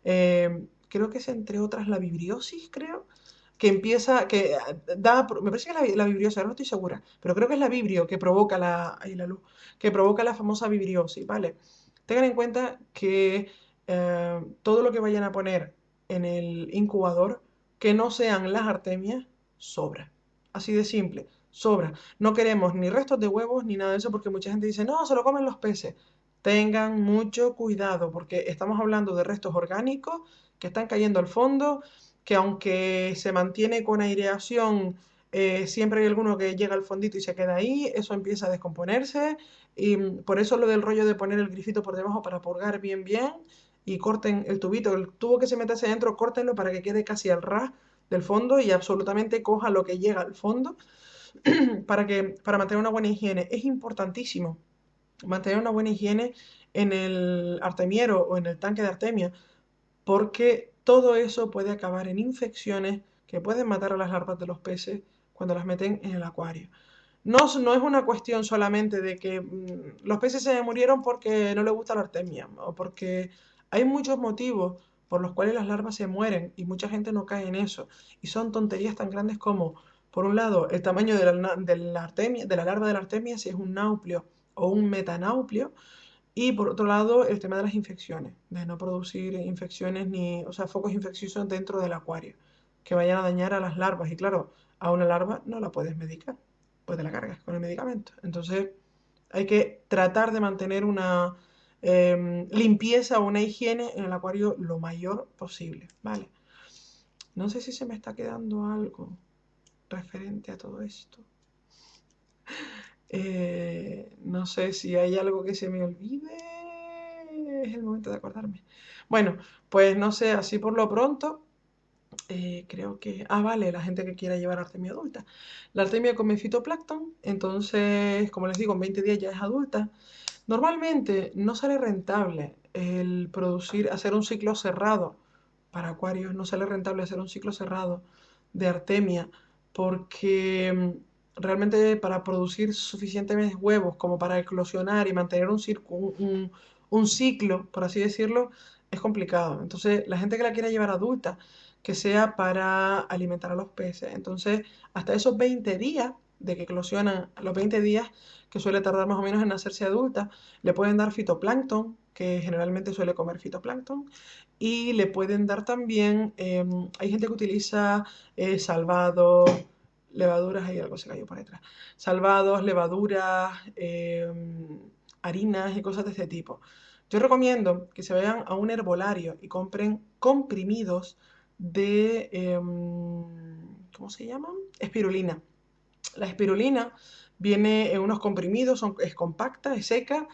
creo que es entre otras la vibriosis, creo, que empieza, que da, me parece que es la vibriosis, ahora no estoy segura, pero creo que es la vibrio que provoca ahí la luz, que provoca la famosa vibriosis, ¿vale? Tengan en cuenta que todo lo que vayan a poner en el incubador, que no sean las artemias, sobra. Así de simple, sobra. No queremos ni restos de huevos ni nada de eso porque mucha gente dice, no, se lo comen los peces. Tengan mucho cuidado porque estamos hablando de restos orgánicos que están cayendo al fondo, que aunque se mantiene con aireación, siempre hay alguno que llega al fondito y se queda ahí, eso empieza a descomponerse y por eso lo del rollo de poner el grifito por debajo para purgar bien bien y corten el tubito, el tubo que se mete hacia adentro, córtenlo para que quede casi al ras del fondo y absolutamente coja lo que llega al fondo para mantener una buena higiene. Es importantísimo mantener una buena higiene en el artemiero o en el tanque de artemia, porque todo eso puede acabar en infecciones que pueden matar a las larvas de los peces cuando las meten en el acuario. No, no es una cuestión solamente de que los peces se murieron porque no les gusta la artemia o porque hay muchos motivos por los cuales las larvas se mueren y mucha gente no cae en eso. Y son tonterías tan grandes como, por un lado, el tamaño de la artemia, de la larva de la artemia, si es un nauplio o un metanauplio, y por otro lado, el tema de las infecciones, de no producir infecciones ni, o sea, focos infecciosos dentro del acuario, que vayan a dañar a las larvas. Y claro, a una larva no la puedes medicar, pues te la cargas con el medicamento. Entonces, hay que tratar de mantener una limpieza o una higiene en el acuario lo mayor posible, ¿vale? No sé si se me está quedando algo referente a todo esto. No sé si hay algo que se me olvide. Es el momento de acordarme. Bueno, pues no sé, así por lo pronto, creo que... Ah, vale, la gente que quiera llevar artemia adulta. La artemia come fitoplancton, entonces, como les digo, en 20 días ya es adulta. Normalmente no sale rentable el producir, hacer un ciclo cerrado para acuarios, no sale rentable hacer un ciclo cerrado de artemia porque realmente para producir suficientes huevos como para eclosionar y mantener un ciclo, por así decirlo, es complicado. Entonces, la gente que la quiera llevar adulta, que sea para alimentar a los peces. Entonces, hasta esos 20 días de que eclosionan, a los 20 días que suele tardar más o menos en hacerse adulta, le pueden dar fitoplancton, que generalmente suele comer fitoplancton, y le pueden dar también, hay gente que utiliza salvados, levaduras, hay algo se cayó por detrás, salvados, levaduras, harinas y cosas de este tipo. Yo recomiendo que se vayan a un herbolario y compren comprimidos de, ¿cómo se llaman? Espirulina. La espirulina viene en unos comprimidos, es compacta, es seca,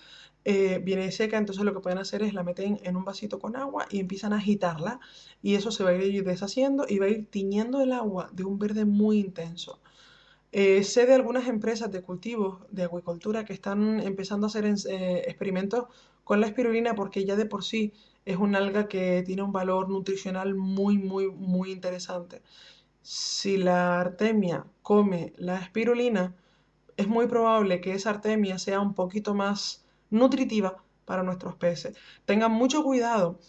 viene seca, entonces lo que pueden hacer es la meten en un vasito con agua y empiezan a agitarla y eso se va a ir deshaciendo y va a ir tiñendo el agua de un verde muy intenso. Sé de algunas empresas de cultivos de acuicultura que están empezando a hacer experimentos con la espirulina porque ya de por sí es un alga que tiene un valor nutricional muy, muy, muy interesante. Si la artemia come la espirulina, es muy probable que esa artemia sea un poquito más nutritiva para nuestros peces. Tengan mucho cuidado.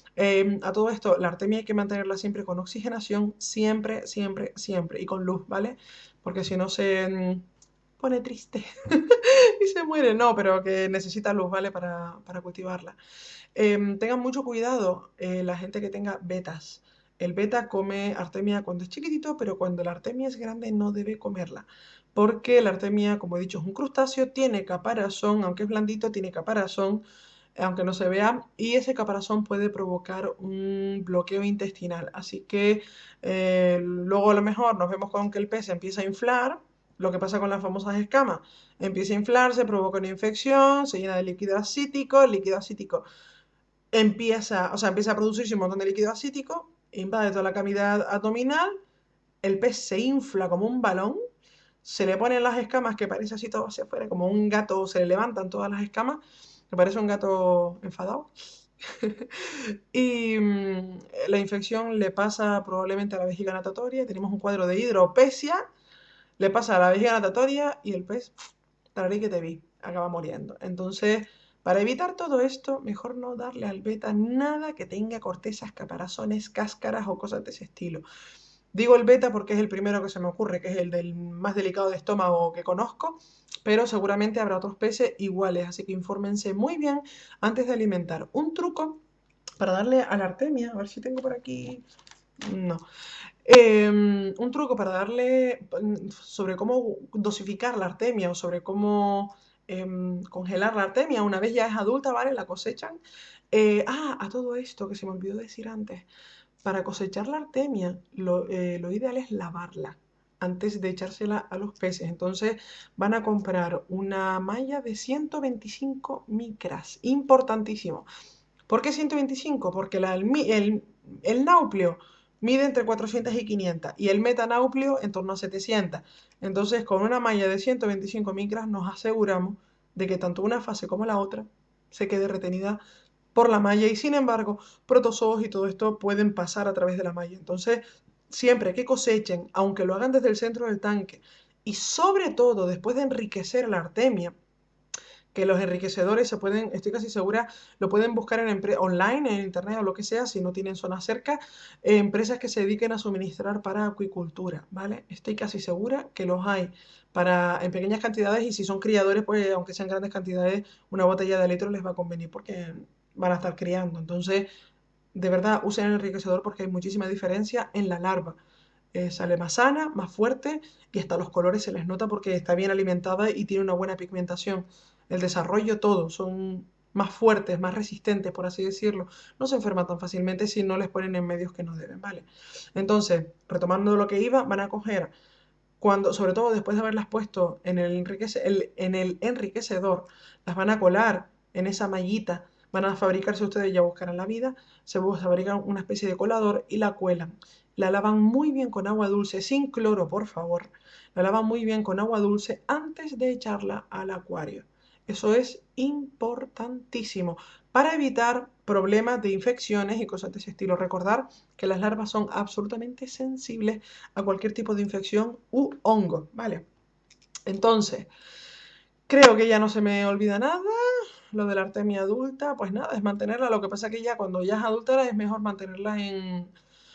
A todo esto, la artemia hay que mantenerla siempre con oxigenación, siempre, siempre, siempre, y con luz, ¿vale? Porque si no se pone triste y se muere. No, pero que necesita luz, ¿vale? Para cultivarla. Tengan mucho cuidado la gente que tenga betas. El beta come artemia cuando es chiquitito, pero cuando la artemia es grande no debe comerla. Porque la artemia, como he dicho, es un crustáceo, tiene caparazón, aunque es blandito, tiene caparazón, aunque no se vea, y ese caparazón puede provocar un bloqueo intestinal. Así que luego a lo mejor nos vemos con que el pez se empieza a inflar, lo que pasa con las famosas escamas. Empieza a inflarse, provoca una infección, se llena de el líquido acítico empieza a producirse un montón de líquido acítico, invade toda la cavidad abdominal, el pez se infla como un balón, se le ponen las escamas que parece así todo hacia afuera, como un gato, se le levantan todas las escamas, que parece un gato enfadado. Y la infección le pasa probablemente a la vejiga natatoria, tenemos un cuadro de hidropesia, le pasa a la vejiga natatoria y el pez, tararí que te vi, acaba muriendo. Entonces, para evitar todo esto, mejor no darle al beta nada que tenga cortezas, caparazones, cáscaras o cosas de ese estilo. Digo el beta porque es el primero que se me ocurre, que es el del más delicado de estómago que conozco, pero seguramente habrá otros peces iguales, así que infórmense muy bien antes de alimentar. Un truco para darle a la artemia, a ver si tengo por aquí... No. Un truco para darle sobre cómo dosificar la artemia o sobre cómo congelar la artemia una vez ya es adulta, ¿vale? La cosechan. A todo esto que se me olvidó decir antes. Para cosechar la artemia, lo ideal es lavarla antes de echársela a los peces. Entonces van a comprar una malla de 125 micras. Importantísimo. ¿Por qué 125? Porque el nauplio mide entre 400 y 500 y el metanaupio en torno a 700. Entonces, con una malla de 125 micras nos aseguramos de que tanto una fase como la otra se quede retenida por la malla y sin embargo, protozoos y todo esto pueden pasar a través de la malla. Entonces, siempre que cosechen, aunque lo hagan desde el centro del tanque y sobre todo después de enriquecer la artemia, que los enriquecedores se pueden, estoy casi segura, lo pueden buscar en online, en internet o lo que sea, si no tienen zona cerca, empresas que se dediquen a suministrar para acuicultura, ¿vale? Estoy casi segura que los hay para, en pequeñas cantidades y si son criadores, pues aunque sean grandes cantidades, una botella de litro les va a convenir porque van a estar criando. Entonces, de verdad, usen el enriquecedor porque hay muchísima diferencia en la larva. Sale más sana, más fuerte y hasta los colores se les nota porque está bien alimentada y tiene una buena pigmentación. El desarrollo, todo, son más fuertes, más resistentes, por así decirlo. No se enferman tan fácilmente si no les ponen en medios que no deben, ¿vale? Entonces, retomando lo que iba, van a coger, cuando, sobre todo después de haberlas puesto en en el enriquecedor, las van a colar en esa mallita, van a fabricarse, ustedes ya buscarán la vida, se fabrican una especie de colador y la cuelan. La lavan muy bien con agua dulce, sin cloro, por favor. La lavan muy bien con agua dulce antes de echarla al acuario. Eso es importantísimo para evitar problemas de infecciones y cosas de ese estilo. Recordar que las larvas son absolutamente sensibles a cualquier tipo de infección u hongo, ¿vale? Entonces, creo que ya no se me olvida nada. Lo de la artemia adulta, pues nada, es mantenerla. Lo que pasa es que ya cuando ya es adulta es mejor mantenerla en...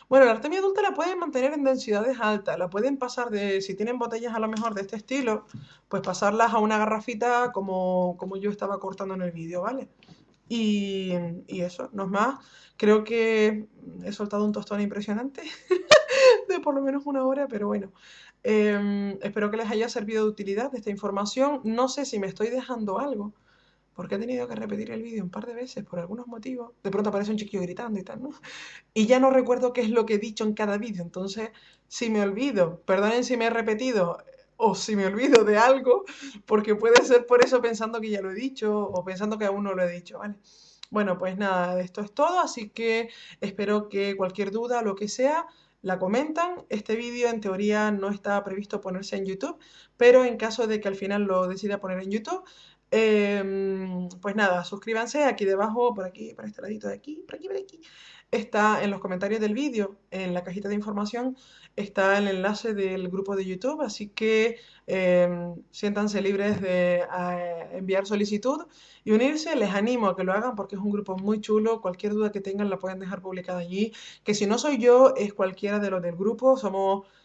Bueno, la artemia adulta la pueden mantener en densidades altas. La pueden pasar de, si tienen botellas a lo mejor de este estilo, pues pasarlas a una garrafita como yo estaba cortando en el vídeo, ¿vale? Y, y eso, no es más. Creo que he soltado un tostón impresionante de por lo menos una hora, pero bueno. Espero que les haya servido de utilidad esta información. No sé si me estoy dejando algo, porque he tenido que repetir el vídeo un par de veces por algunos motivos. De pronto aparece un chiquillo gritando y tal, ¿no? Y ya no recuerdo qué es lo que he dicho en cada vídeo. Entonces, si me olvido, perdonen si me he repetido o si me olvido de algo, porque puede ser por eso pensando que ya lo he dicho o pensando que aún no lo he dicho, ¿vale? Bueno, pues nada, esto es todo, así que espero que cualquier duda, lo que sea, la comentan. Este vídeo en teoría no está previsto ponerse en YouTube, pero en caso de que al final lo decida poner en YouTube, pues nada, suscríbanse aquí debajo, por aquí, por este ladito de aquí, por aquí. Está en los comentarios del vídeo, en la cajita de información, está el enlace del grupo de YouTube, así que siéntanse libres de enviar solicitud y unirse. Les animo a que lo hagan porque es un grupo muy chulo. Cualquier duda que tengan la pueden dejar publicada allí. Que si no soy yo, es cualquiera de los del grupo.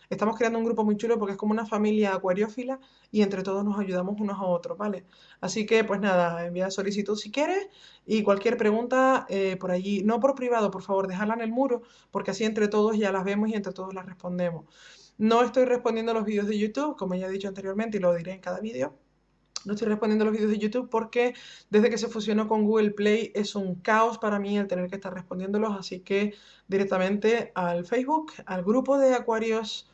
Estamos creando un grupo muy chulo porque es como una familia acuariófila y entre todos nos ayudamos unos a otros, ¿vale? Así que, pues nada, envía solicitud si quieres y cualquier pregunta por allí, no por privado, por favor, déjala en el muro porque así entre todos ya las vemos y entre todos las respondemos. No estoy respondiendo a los vídeos de YouTube, como ya he dicho anteriormente y lo diré en cada vídeo. No estoy respondiendo a los vídeos de YouTube porque desde que se fusionó con Google Play es un caos para mí el tener que estar respondiéndolos, así que directamente al Facebook, al grupo de Acuarios,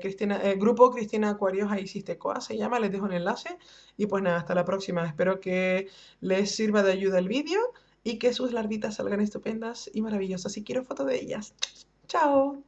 Cristina, el grupo Cristina Acuarios, ahí Coa se llama, les dejo el enlace y pues nada, hasta la próxima. Espero que les sirva de ayuda el vídeo y que sus larvitas salgan estupendas y maravillosas y quiero foto de ellas. ¡Chao!